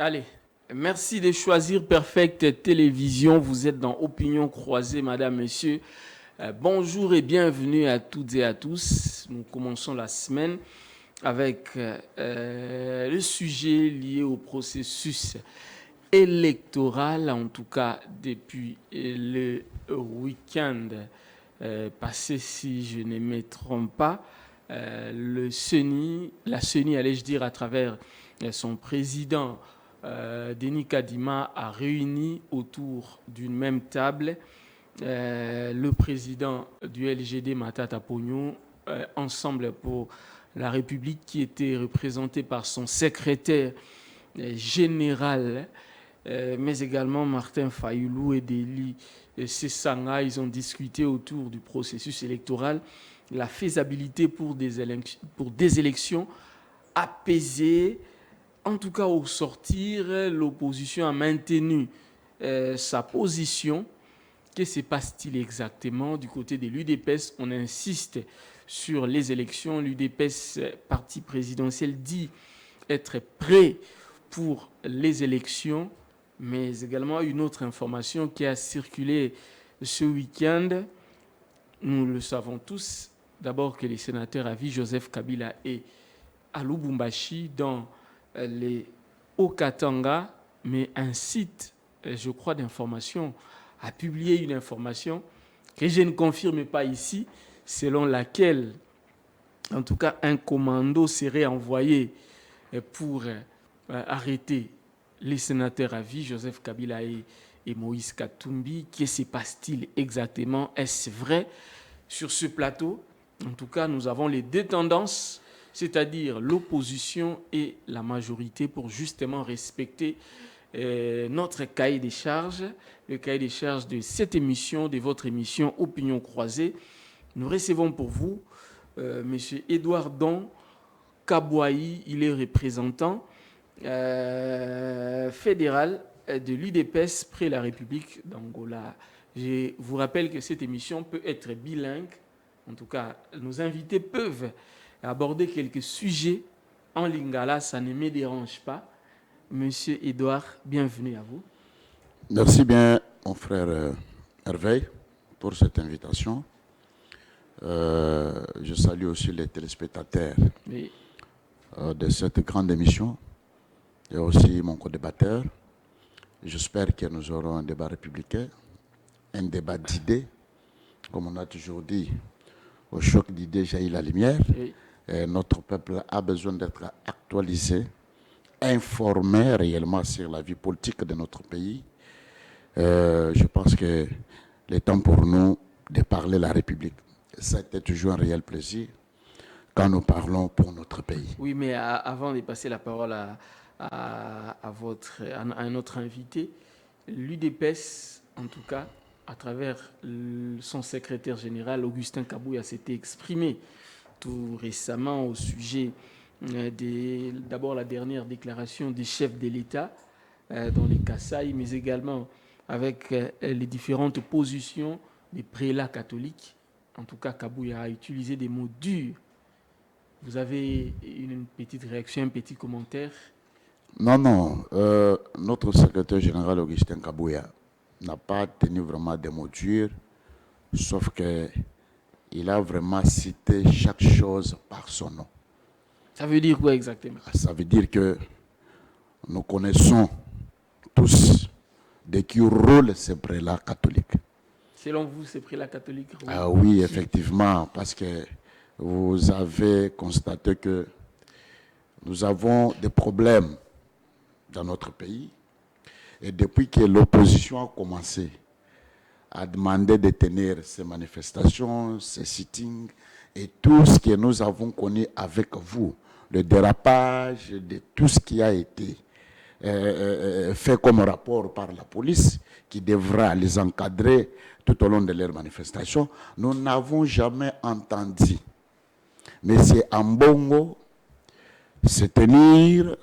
Allez, merci de choisir Perfect Télévision. Vous êtes dans Opinion Croisée, madame, monsieur. Bonjour et bienvenue à toutes et à tous. Nous commençons la semaine avec le sujet lié au processus électoral, en tout cas depuis le week-end passé, si je ne me trompe pas. La CENI, allais-je dire, à travers son président Denis Kadima, a réuni autour d'une même table le président du LGD Matata Pogno, Ensemble pour la République, qui était représenté par son secrétaire général, mais également Martin Fayoulou et Deli Sessanga. Ils ont discuté autour du processus électoral, la faisabilité pour des élections apaisées. En tout cas, au sortir, l'opposition a maintenu sa position. Que se passe-t-il exactement du côté de l'UDPS? On insiste sur les élections. L'UDPS, parti présidentiel, dit être prêt pour les élections, mais également une autre information qui a circulé ce week-end. Nous le savons tous, d'abord que les sénateurs à vie, Joseph Kabila et à Lubumbashi, dans les Haut-Katanga, mais un site, je crois, d'information a publié une information que je ne confirme pas ici, selon laquelle, en tout cas, un commando serait envoyé pour arrêter les sénateurs à vie, Joseph Kabila et Moïse Katumbi. Que se passe-t-il exactement? Est-ce vrai? Sur ce plateau, en tout cas, nous avons les deux tendances, c'est-à-dire l'opposition et la majorité, pour justement respecter notre cahier des charges, le cahier des charges de cette émission, de votre émission Opinion Croisée. Nous recevons pour vous M. Edouard Don Kabouaï. Il est représentant fédéral de l'UDPS près la République d'Angola. Je vous rappelle que cette émission peut être bilingue. En tout cas, nos invités peuvent aborder quelques sujets en lingala, ça ne me dérange pas. Monsieur Edouard, bienvenue à vous. Merci bien, mon frère Hervé, pour cette invitation. Je salue aussi les téléspectateurs de cette grande émission et aussi mon co-débatteur. J'espère que nous aurons un débat républicain, un débat d'idées. Comme on a toujours dit, au choc d'idées jaillit la lumière. Et notre peuple a besoin d'être actualisé, informé réellement sur la vie politique de notre pays. Je pense que le temps pour nous de parler la République, ça a été toujours un réel plaisir quand nous parlons pour notre pays. Oui, mais avant de passer la parole à un autre invité, l'UDPS, en tout cas, à travers son secrétaire général, Augustin Kabouya, s'était exprimé tout récemment au sujet d'abord la dernière déclaration des chefs de l'État dans les Kasaï, mais également avec les différentes positions des prélats catholiques. En tout cas, Kabouya a utilisé des mots durs. Vous avez une petite réaction, un petit commentaire? Non. Notre secrétaire général, Augustin Kabouya, n'a pas tenu vraiment des mots durs, sauf qu'il a vraiment cité chaque chose par son nom. Ça veut dire quoi exactement? Ça veut dire que nous connaissons tous de qui roulent ces prélats catholiques. Selon vous, ces prélats catholiques roulent? Ah oui, effectivement, parce que vous avez constaté que nous avons des problèmes dans notre pays. Et depuis que l'opposition a commencé à demander de tenir ces manifestations, ces sittings et tout ce que nous avons connu avec vous, le dérapage de tout ce qui a été fait comme rapport par la police, qui devra les encadrer tout au long de leurs manifestations, nous n'avons jamais entendu M. Ambongo se tenir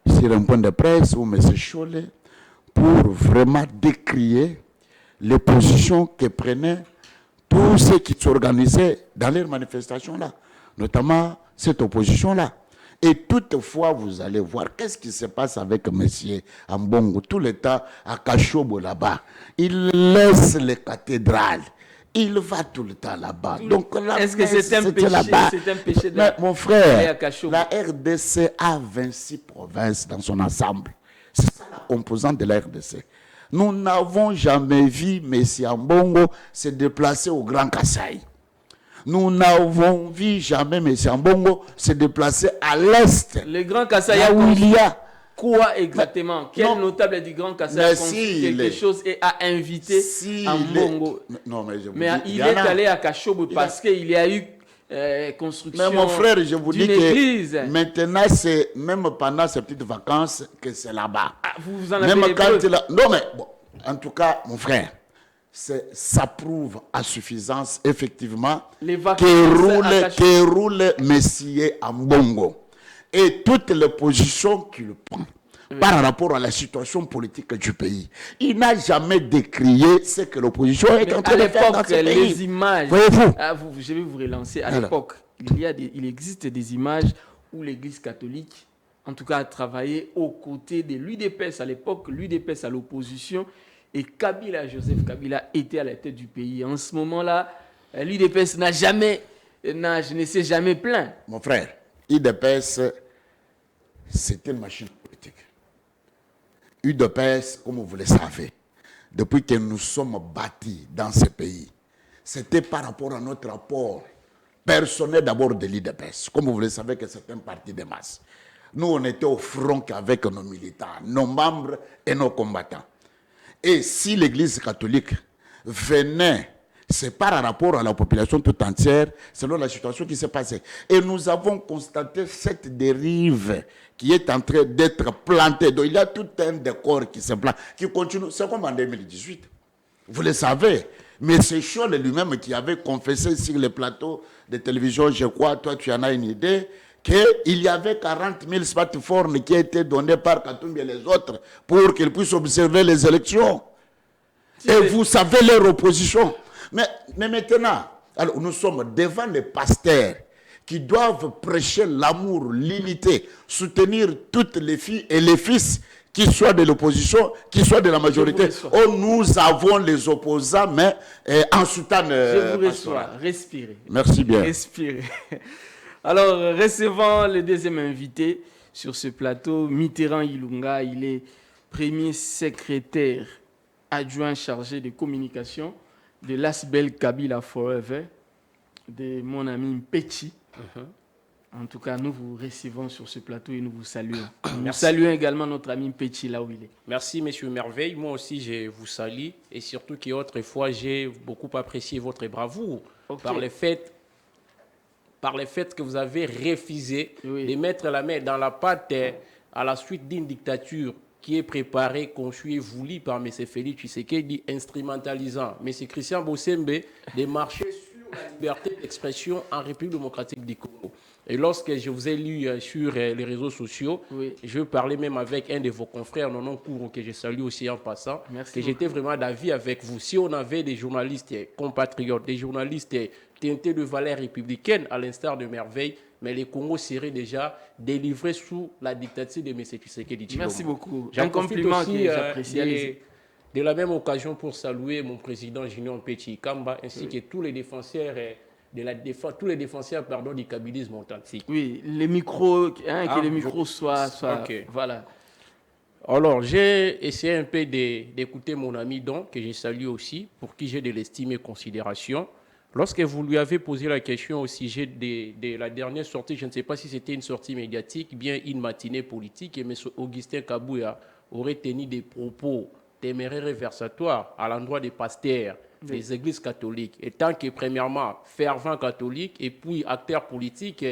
sur un point de presse ou M. Cholet pour vraiment décrier les positions que prenaient tous ceux qui s'organisaient dans les manifestations-là, notamment cette opposition-là. Et toutefois, vous allez voir qu'est-ce qui se passe avec M. Ambongo. Tout le temps à Kachobo là-bas. Il laisse les cathédrales. Il va tout le temps là-bas. Donc, est-ce que c'est un péché, mais mon frère, la RDC a 26 provinces dans son ensemble. C'est ça la composante de la RDC. Nous n'avons jamais vu M. Ambongo se déplacer au Grand Kasaï. Nous n'avons vu jamais M. Ambongo se déplacer à l'Est. Le Grand Kasaï, là où il y a quoi exactement? Quel notable du Grand Kasaï a construit quelque chose et a invité Ambongo? Mais il est allé à Kachobo parce qu'il y a eu construction. Mais mon frère, je vous dis église. Que maintenant, c'est même pendant ces petites vacances que c'est là-bas. Ah, vous en avez même les quand preuves. Non, mais bon, en tout cas, mon frère, ça prouve à suffisance, effectivement, que roule Messier Ambongo. Et toutes les positions qu'il prend par rapport à la situation politique du pays. Il n'a jamais décrié ce que l'opposition est en train de faire dans ce pays. Les images, voyez-vous, je vais vous relancer. À l'époque, il existe des images où l'Église catholique, en tout cas, a travaillé aux côtés de l'UDPS. À l'époque, l'UDPS à l'opposition et Joseph Kabila était à la tête du pays. En ce moment-là, l'UDPS je ne sais jamais plaint. Mon frère, l'UDPS, c'est une machine politique. UDPS, comme vous le savez, depuis que nous sommes bâtis dans ce pays, c'était par rapport à notre rapport personnel d'abord de l'UDPS. Comme vous le savez que c'est un parti de masse. Nous, on était au front avec nos militants, nos membres et nos combattants. Et si l'Église catholique venait, c'est par rapport à la population tout entière, selon la situation qui s'est passée. Et nous avons constaté cette dérive qui est en train d'être plantée. Donc il y a tout un décor qui se plante, qui continue. C'est comme en 2018. Vous le savez. Mais c'est Scholl lui-même qui avait confessé sur les plateaux de télévision, je crois, toi tu en as une idée, qu'il y avait 40 000 smartphones qui étaient donnés par Katumbi et les autres pour qu'ils puissent observer les élections. Et vous savez leur opposition. Mais maintenant, alors nous sommes devant les pasteurs qui doivent prêcher l'amour, l'unité, soutenir toutes les filles et les fils, qu'ils soient de l'opposition, qu'ils soient de la majorité. Oh, nous avons les opposants, mais en soutane. Je vous reçois. Respirez. Merci bien. Respirez. Alors, recevant le deuxième invité sur ce plateau, Mitterrand Ilunga. Il est premier secrétaire adjoint chargé de communication de l'Asbel Kabila Forever, de mon ami Mpechi. En tout cas, nous vous recevons sur ce plateau et nous vous saluons. Nous saluons également notre ami Mpechi là où il est. Merci, Monsieur Merveille. Moi aussi, je vous salue. Et surtout qu'autrefois, j'ai beaucoup apprécié votre bravoure par le fait que vous avez refusé de mettre la main dans la pâte à la suite d'une dictature qui est préparée, conçue et voulue par M. Félix Tshisekedi, instrumentalisant M. Christian Bossembe de marcher sur la liberté d'expression en République démocratique du Congo. Et lorsque je vous ai lu sur les réseaux sociaux, je parlais même avec un de vos confrères, Nonon Kourou, que je salue aussi en passant, que j'étais vraiment d'avis avec vous. Si on avait des journalistes compatriotes, des journalistes teintés de valeurs républicaines, à l'instar de Merveille, mais les Congos seraient déjà délivrés sous la dictature de M. Tshisekedi. Merci beaucoup. Un compliment que j'apprécie. De la même occasion pour saluer mon président Junior Mpechi Kamba, ainsi que tous les défenseurs du kabylisme authentique. Oui, les micros, que les micros soient okay. Voilà. Alors, j'ai essayé un peu d'écouter mon ami Don, que je salue aussi, pour qui j'ai de l'estime et considération. Lorsque vous lui avez posé la question au sujet de la dernière sortie, je ne sais pas si c'était une sortie médiatique, bien une matinée politique, et M. Augustin Kabouya aurait tenu des propos téméraires et versatoires à l'endroit des pasteurs, des églises catholiques. Et tant que, premièrement, fervent catholique et puis acteur politique,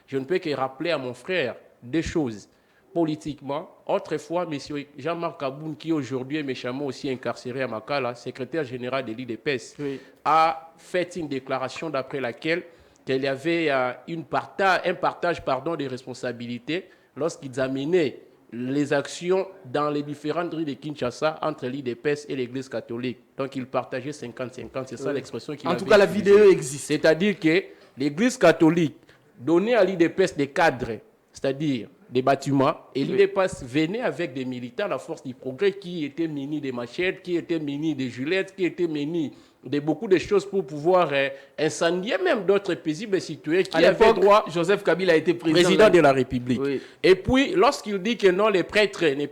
je ne peux que rappeler à mon frère deux choses. Politiquement, autrefois, M. Jean-Marc Aboun, qui aujourd'hui est méchamment aussi incarcéré à Makala, secrétaire général de l'IDPS, a fait une déclaration d'après laquelle il y avait un partage des responsabilités lorsqu'ils amenaient les actions dans les différentes rues de Kinshasa entre l'IDPS et l'Église catholique. Donc, ils partageaient 50-50, c'est ça l'expression qu'il avait. En tout cas, la vidéo existe. C'est-à-dire que l'Église catholique donnait à l'IDPS des cadres c'est-à-dire des bâtiments, et l'UDPS venait avec des militaires, la force du progrès, qui étaient munis des machettes, qui étaient munis des gilettes, qui étaient munis de beaucoup de choses pour pouvoir incendier même d'autres paisibles citoyens qui avaient droit. Joseph Kabila a été président de la République. Oui. Et puis, lorsqu'il dit que non, les prêtres ne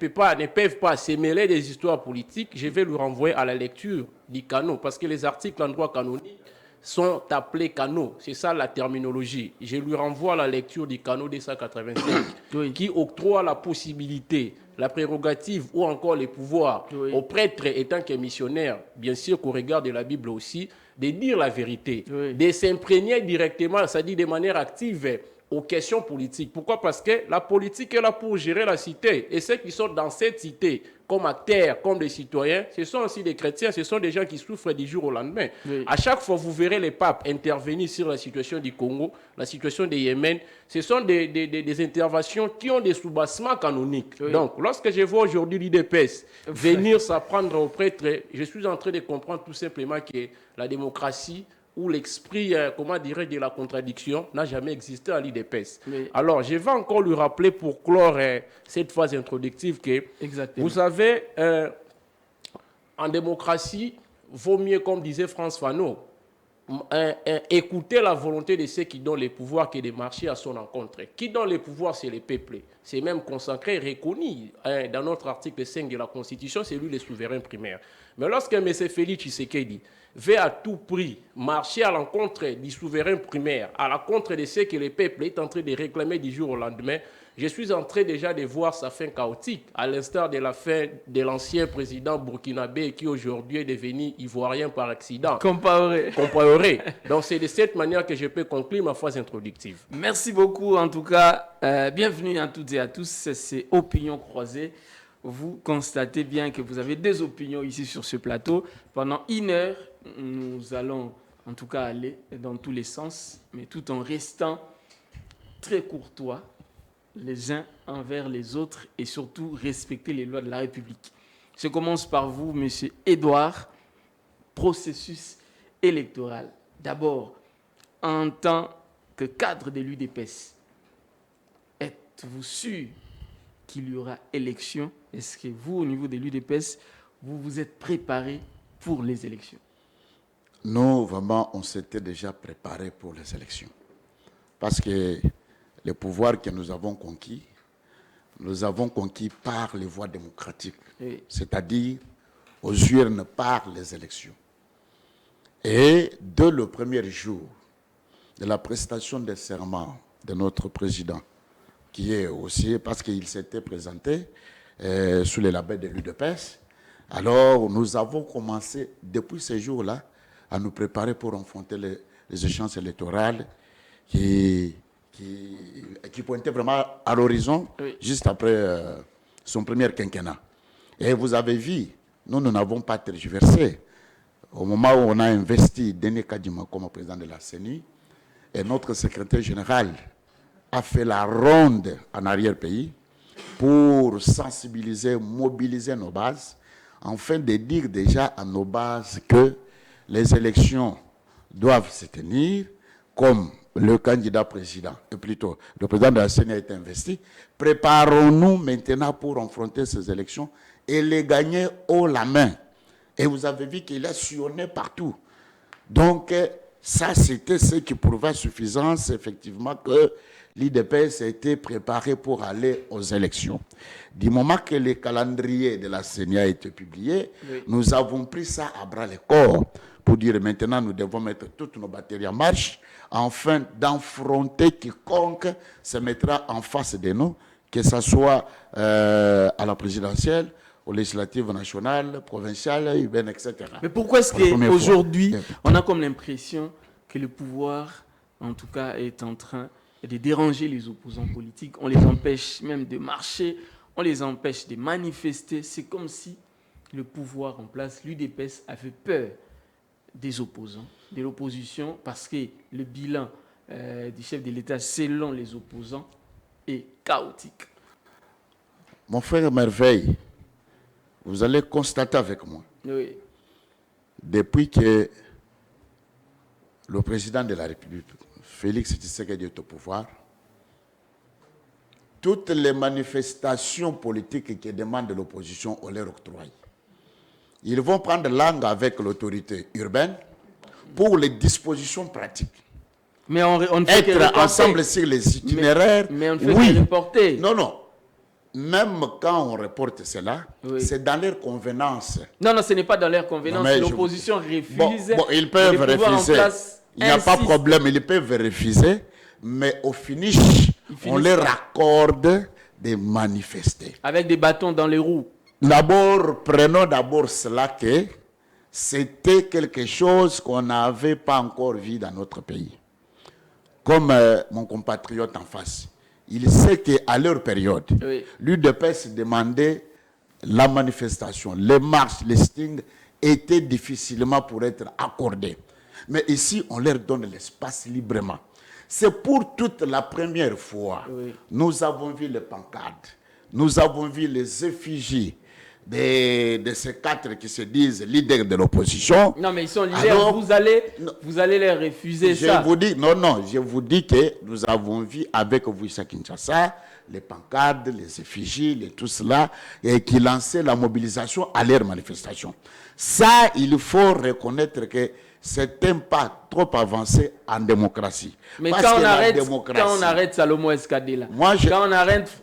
peuvent pas se mêler des histoires politiques, je vais lui renvoyer à la lecture du canon, parce que les articles en droit canonique sont appelés canaux. C'est ça la terminologie. Je lui renvoie à la lecture du canot 285 qui octroie la possibilité, la prérogative ou encore les pouvoirs aux prêtres étant que missionnaires, bien sûr qu'au regard de la Bible aussi, de dire la vérité, de s'imprégner directement, c'est-à-dire de manière active aux questions politiques. Pourquoi? Parce que la politique est là pour gérer la cité. Et ceux qui sont dans cette cité, comme acteurs, comme des citoyens, ce sont aussi des chrétiens, ce sont des gens qui souffrent du jour au lendemain. À chaque fois, vous verrez les papes intervenir sur la situation du Congo, la situation du Yémen. Ce sont des interventions qui ont des soubassements canoniques. Donc, lorsque je vois aujourd'hui l'UDPS venir s'apprendre aux prêtres, je suis en train de comprendre tout simplement que la démocratie où l'esprit, comment dirais de la contradiction n'a jamais existé à l'UDPS. Alors, je vais encore lui rappeler pour clore cette phase introductive que vous savez, en démocratie, vaut mieux, comme disait France Fanon, écouter la volonté de ceux qui donnent les pouvoirs que de marcher à son encontre. Qui donne les pouvoirs, c'est les peuples. C'est même consacré, reconnu dans notre article 5 de la Constitution, c'est lui le souverain primaire. Mais lorsque M. Félix Tshisekedi veut à tout prix marcher à l'encontre du souverain primaire, à l'encontre de ce que le peuple est en train de réclamer du jour au lendemain, je suis en train déjà de voir sa fin chaotique, à l'instar de la fin de l'ancien président burkinabé qui aujourd'hui est devenu ivoirien par accident. Compaoré. Donc c'est de cette manière que je peux conclure ma phase introductive. Merci beaucoup en tout cas. Bienvenue à toutes et à tous. C'est Opinion Croisée. Vous constatez bien que vous avez des opinions ici sur ce plateau. Pendant 1 heure, nous allons en tout cas aller dans tous les sens, mais tout en restant très courtois les uns envers les autres et surtout respecter les lois de la République. Je commence par vous, M. Edouard. Processus électoral. D'abord, en tant que cadre de l'UDPS, êtes-vous sûr qu'il y aura élection? Est-ce que vous, au niveau de l'UDPS, vous vous êtes préparé pour les élections? Nous, vraiment, on s'était déjà préparé pour les élections. Parce que les pouvoirs que nous avons conquis par les voies démocratiques, c'est-à-dire aux urnes par les élections. Et dès le premier jour de la prestation des serments de notre président, qui est aussi, parce qu'il s'était présenté sous les labels de l'UDPS, alors nous avons commencé, depuis ce jour-là, à nous préparer pour affronter les échéances électorales qui pointaient vraiment à l'horizon, juste après son premier quinquennat. Et vous avez vu, nous n'avons pas tergiversé. Au moment où on a investi Denis Kadima comme président de la CENI, et notre secrétaire général a fait la ronde en arrière-pays pour sensibiliser, mobiliser nos bases, afin de dire déjà à nos bases que les élections doivent se tenir comme le candidat président, et plutôt le président de la CENI a été investi. Préparons-nous maintenant pour affronter ces élections et les gagner haut la main. Et vous avez vu qu'il a sillonné partout. Donc, ça, c'était ce qui prouvait suffisance, effectivement, que l'UDPS a été préparé pour aller aux élections. Du moment que le calendrier de la CENI a été publié, nous avons pris ça à bras le corps pour dire maintenant nous devons mettre toutes nos batteries en marche afin d'affronter quiconque se mettra en face de nous, que ce soit à la présidentielle, aux législatives nationales, provinciales, urbaines, etc. Mais pourquoi est-ce qu'aujourd'hui, on a comme l'impression que le pouvoir, en tout cas, est en train de déranger les opposants politiques? On les empêche même de marcher, on les empêche de manifester. C'est comme si le pouvoir en place, l'UDPS, avait peur des opposants, de l'opposition, parce que le bilan du chef de l'État, selon les opposants, est chaotique. Mon frère Merveille, vous allez constater avec moi, depuis que le président de la République, Félix Tshisekedi, est au pouvoir, toutes les manifestations politiques qui demandent de l'opposition, on les octroie. Ils vont prendre langue avec l'autorité urbaine pour les dispositions pratiques. Mais on ne fait que Être reporter. ensemble sur les itinéraires, Mais on ne fait oui. que reporter. Non, non. Même quand on reporte cela, Oui. c'est dans leur convenance. Non, ce n'est pas dans leur convenance. Non, mais L'opposition refuse. Bon, ils peuvent et les pouvoirs en refuser. place Il n'y a pas de insistent. problème, ils peuvent refuser. Mais au finish, on finissent leur par- accorde de manifester. Avec des bâtons dans les roues. D'abord, prenons d'abord cela que c'était quelque chose qu'on n'avait pas encore vu dans notre pays. Comme mon compatriote en face, il sait qu'à leur période, Oui. l'UDPS demandait la manifestation, les marches, les stings étaient difficilement pour être accordés. Mais ici, on leur donne l'espace librement. C'est pour toute la première fois, Oui. nous avons vu les pancartes, nous avons vu les effigies de ces quatre qui se disent leaders de l'opposition. Non, mais ils sont leaders. Alors, vous allez les refuser Je ça. vous dis, non, je vous dis que nous avons vu avec vous à Kinshasa les pancartes, les effigies, tout cela, et qui lançaient la mobilisation à leur manifestation. Ça, il faut reconnaître que c'est un pas trop avancé en démocratie. Mais Parce quand que on, la arrête, démocratie, quand on arrête Salomo Escadela, Moi, je- quand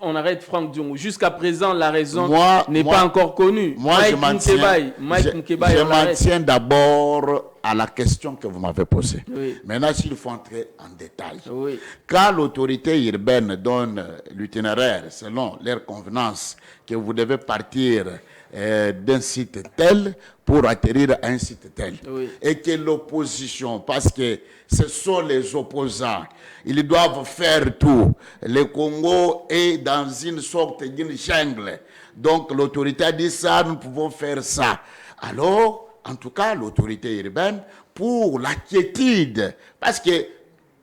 on arrête Franck Diongo, jusqu'à présent, la raison Moi- n'est moi- pas encore connue. Moi, je Mike Mkebaye, je on l'arrête. m'en tiens d'abord à la question que vous m'avez posée. Oui. Maintenant, s'il faut entrer en détail. Oui. Quand l'autorité urbaine donne l'itinéraire selon leur convenance que vous devez partir d'un site tel pour atterrir à un site tel, Oui. et que l'opposition, parce que ce sont les opposants, ils doivent faire tout. Le Congo est dans une sorte d'une jungle. Donc l'autorité a dit ça, nous pouvons faire ça. Alors, en tout cas, l'autorité urbaine, pour la quiétude, parce que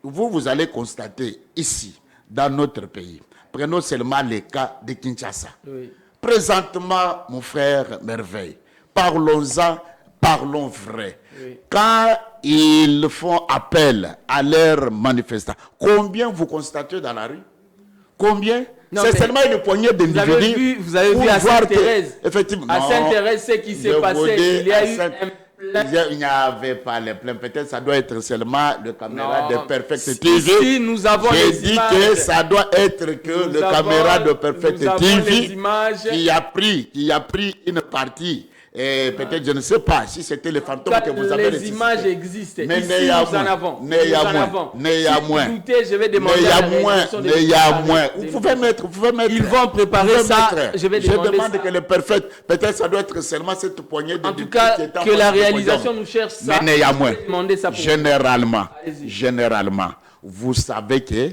vous allez constater ici, dans notre pays, prenons seulement le cas de Kinshasa. Oui. Présentement, mon frère Merveille, parlons-en, parlons vrai. Oui. Quand ils font appel à leurs manifestants, combien vous constatez dans la rue? Combien? Non, C'est mais seulement une poignée d'individus. Vous avez pour vu à voir que, Sainte-Thérèse. effectivement, À non, Sainte-Thérèse, ce qui je s'est vous passé, dis, il y a à eu Sainte- un il n'y avait pas les pleins. Peut-être ça doit être seulement le caméra Non. de Perfect Si- TV. si nous avons J'ai les dit images. que ça doit être que Nous le avons- caméra de Perfect nous avons TV les images. qui a pris une partie. Et peut-être, je ne sais pas si c'était les fantômes que vous avez les ressuscités. images existent. Mais Ici, nous en avons. Nous en avons. Si vous doutez, je vais demander à la rédaction de préparer. Vous pouvez mettre. Ils vont préparer Vous pouvez ça. mettre. Je vais demander demande ça. que le Perfect, peut-être ça doit être seulement cette poignée de En tout députés cas, qui est en que face la du réalisation podium. nous cherche ça. Mais néanmoins, Je vais demander ça pour Allez-y. généralement, vous savez que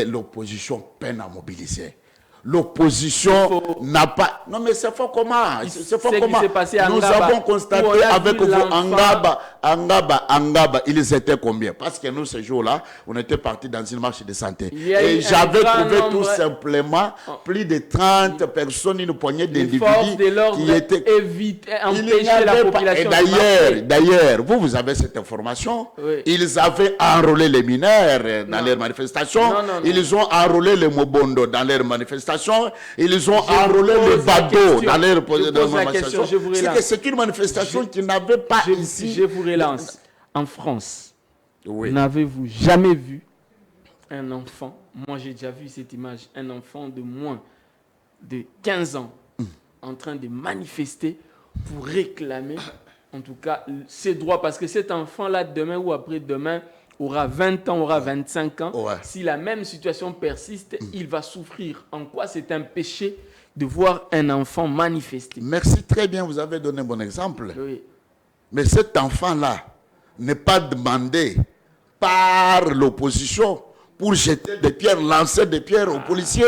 l'opposition peine à mobiliser. L'opposition n'a pas... Non, mais c'est faux comment? C'est faux Ce qui comment? s'est passé à Nous Ngaba, avons constaté où on a avec vu vous, l'enfant. Angaba, ils étaient combien? Parce que nous, ce jour-là, on était partis dans une marche de santé. Il y a eu Et un j'avais grand trouvé tout nombre- simplement plus de 30 personnes, une poignée Les forces de d'individus l'ordre qui étaient... empêcher Il n'y la avait pas- population et de marcher. d'ailleurs, vous avez cette information. Oui. Ils avaient enrôlé les mineurs dans Non. leurs manifestations. Non, non, non. Ils ont enrôlé les Mobondo dans leurs manifestations. Ils ont Je enrôlé vous les pose la Bado question. dans leurs Je pose la question, manifestations. je vous relance. C'est une manifestation qui n'avait pas ici. Je vous relance. En France, Oui. n'avez-vous jamais vu un enfant, moi j'ai déjà vu cette image, un enfant de moins de 15 ans en train de manifester pour réclamer en tout cas ses droits, parce que cet enfant-là, demain ou après-demain, aura 20 ans, aura 25 ans. Ouais. Si la même situation persiste, il va souffrir. En quoi c'est un péché de voir un enfant manifester? Merci, très bien, vous avez donné un bon exemple. Oui. Mais cet enfant-là n'est pas demandé par l'opposition pour jeter des pierres, lancer des pierres aux policiers.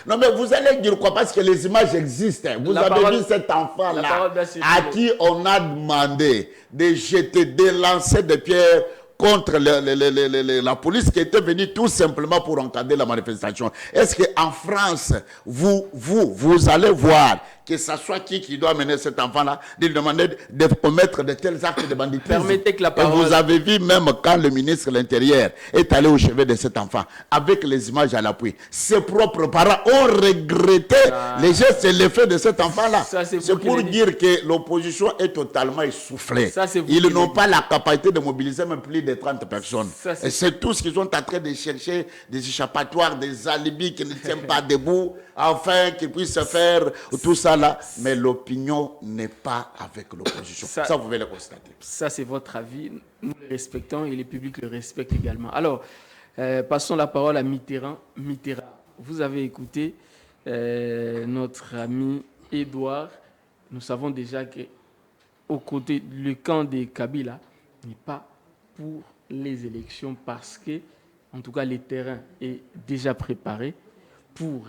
Non, mais vous allez dire quoi? Parce que les images existent. Vous La avez parole- vu cet la enfant-là parole doit circuler. à qui on a demandé de jeter, de lancer des pierres contre la police qui était venue tout simplement pour encadrer la manifestation. Est-ce qu'en France, vous allez voir que ce soit qui doit mener cet enfant-là, de lui demander de commettre de tels actes de banditisme. Permettez que la Et parole... vous avez vu même quand le ministre de l'Intérieur est allé au chevet de cet enfant, avec les images à l'appui, ses propres parents ont regretté les gestes et les faits de cet enfant-là. C'est pour dire que l'opposition est totalement essoufflée. Ils n'ont pas la capacité de mobiliser même plus de 30 personnes. Et c'est tout ce qu'ils sont en train de chercher, des échappatoires, des alibis qui ne tiennent pas debout, afin qu'ils puissent faire tout ça là. Mais l'opinion n'est pas avec l'opposition. Ça, vous pouvez le constater. Ça, c'est votre avis. Nous le respectons et le public le respecte également. Alors, passons la parole à Mitterrand. Mitterrand, vous avez écouté notre ami Edouard. Nous savons déjà qu'au côté, le camp de Kabila n'est pas pour les élections parce que, en tout cas, le terrain est déjà préparé pour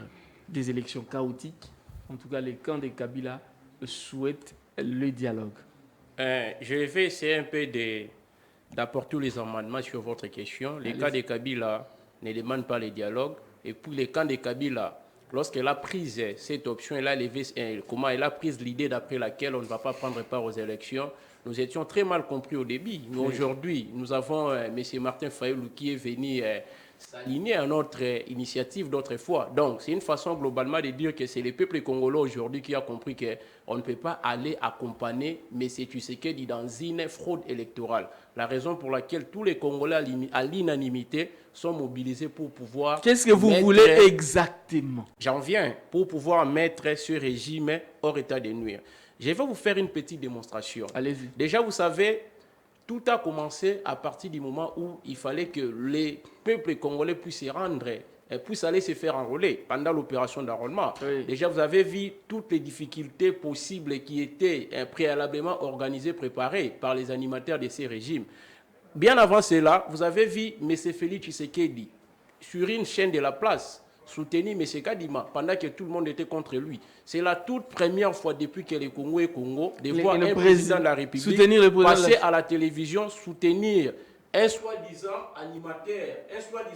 des élections chaotiques. En tout cas, le camp de Kabila souhaite le dialogue. Je vais essayer un peu d'apporter tous les amendements sur votre question. Le camp de Kabila ne demande pas le dialogue. Et puis, le camp de Kabila, lorsqu'elle a pris cette option, elle a pris l'idée d'après laquelle on ne va pas prendre part aux élections. Nous étions très mal compris au début. Mais aujourd'hui, nous avons M. Martin Fayulu qui est venu s'aligner à notre initiative d'autres fois. Donc, c'est une façon globalement de dire que c'est le peuple congolais aujourd'hui qui a compris qu'on ne peut pas aller accompagner M. Tshisekedi dans une fraude électorale. La raison pour laquelle tous les Congolais à l'unanimité sont mobilisés pour pouvoir... Qu'est-ce que vous voulez exactement? J'en viens, pour pouvoir mettre ce régime hors état de nuire. Je vais vous faire une petite démonstration. Allez-y. Déjà, vous savez, tout a commencé à partir du moment où il fallait que les peuples congolais puissent se rendre, puissent aller se faire enrôler pendant l'opération d'enrôlement. Oui. Déjà, vous avez vu toutes les difficultés possibles qui étaient préalablement organisées, préparées par les animateurs de ces régimes. Bien avant cela, vous avez vu M. Félix Tshisekedi sur une chaîne de la place soutenir M. Kadima pendant que tout le monde était contre lui. C'est la toute première fois depuis que le Congo est Congo de voir un président de la République passer à la télévision soutenir un soi-disant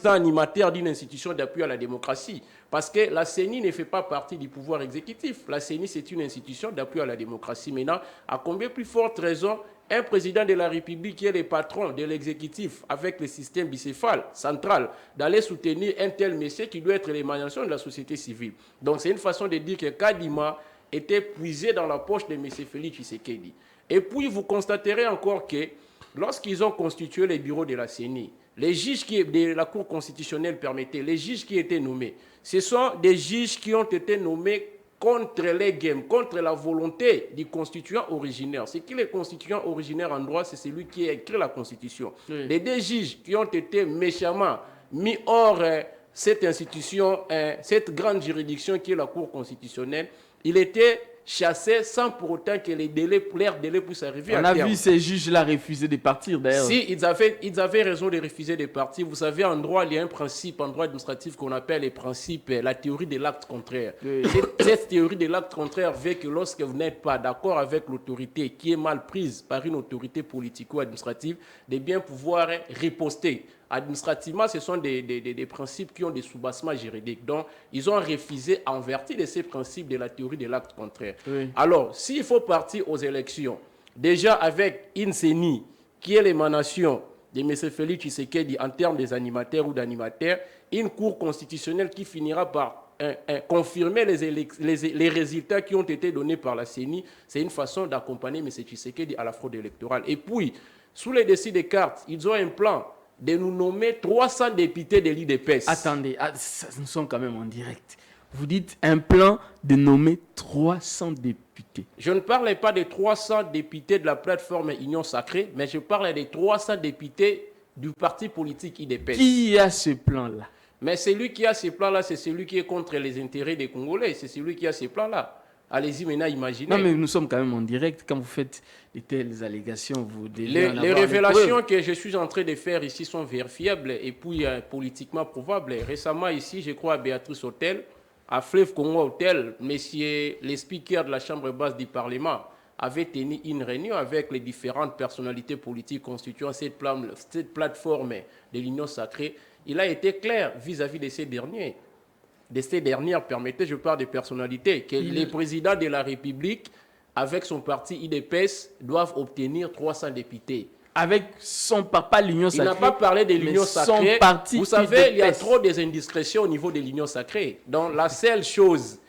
animateur d'une institution d'appui à la démocratie. Parce que la CENI ne fait pas partie du pouvoir exécutif. La CENI, c'est une institution d'appui à la démocratie. Maintenant, à combien plus forte raison un président de la République qui est le patron de l'exécutif avec le système bicéphale central, d'aller soutenir un tel monsieur qui doit être l'émanation de la société civile. Donc c'est une façon de dire que Kadima était puisé dans la poche de M. Félix Tshisekedi. Et puis vous constaterez encore que lorsqu'ils ont constitué les bureaux de la CENI, les juges de la Cour constitutionnelle permettaient, les juges qui étaient nommés, ce sont des juges qui ont été nommés contre les games, contre la volonté du constituant originaire. Ce qui est le constituant originaire en droit, c'est celui qui a écrit la Constitution. Oui. Les deux juges qui ont été méchamment mis hors cette institution, cette grande juridiction qui est la Cour constitutionnelle, il était chassé sans pour autant que leur délai puisse arriver à terme. On a vu ces juges-là refuser de partir d'ailleurs. Si, ils avaient raison de refuser de partir. Vous savez, en droit, il y a un principe, en droit administratif qu'on appelle le principe, la théorie de l'acte contraire. Oui. Cette théorie de l'acte contraire veut que lorsque vous n'êtes pas d'accord avec l'autorité qui est mal prise par une autorité politico-administrative, de bien pouvoir riposter. Administrativement, ce sont des principes qui ont des soubassements juridiques. Donc, ils ont refusé en vertu de ces principes de la théorie de l'acte contraire. Oui. Alors, s'il faut partir aux élections, déjà avec une CENI, qui est l'émanation de M. Félix Tshisekedi en termes des animateurs ou d'animateurs, une cour constitutionnelle qui finira par confirmer les résultats qui ont été donnés par la CENI, c'est une façon d'accompagner M. Tshisekedi à la fraude électorale. Et puis, sous les décis des cartes, ils ont un plan de nous nommer 300 députés de l'IDPS. Attendez, nous sommes quand même en direct. Vous dites un plan de nommer 300 députés. Je ne parle pas des 300 députés de la plateforme Union Sacrée, mais je parle des 300 députés du parti politique IDPS. Qui a ce plan-là? Mais celui qui a ce plan-là, c'est celui qui est contre les intérêts des Congolais. C'est celui qui a ce plan-là. Allez-y maintenant, imaginez. Non, mais nous sommes quand même en direct. Quand vous faites de telles allégations, vous devez les révélations que je suis en train de faire ici sont vérifiables et puis politiquement probables. Récemment, ici, je crois à Béatrice Hôtel, à Fleuve Congo Hôtel, monsieur le speaker de la Chambre basse du Parlement avait tenu une réunion avec les différentes personnalités politiques constituant cette plateforme de l'Union Sacrée. Il a été clair vis-à-vis de ces derniers. de ces dernières permettait, je parle des personnalités, que les présidents de la République, avec son parti IDPS, doivent obtenir 300 députés. Avec son papa, l'Union Sacrée. Il n'a pas parlé de l'Union Sacrée. Son parti vous savez, il y a IDPS. trop des indiscrétions au niveau de l'Union Sacrée. Donc la seule chose,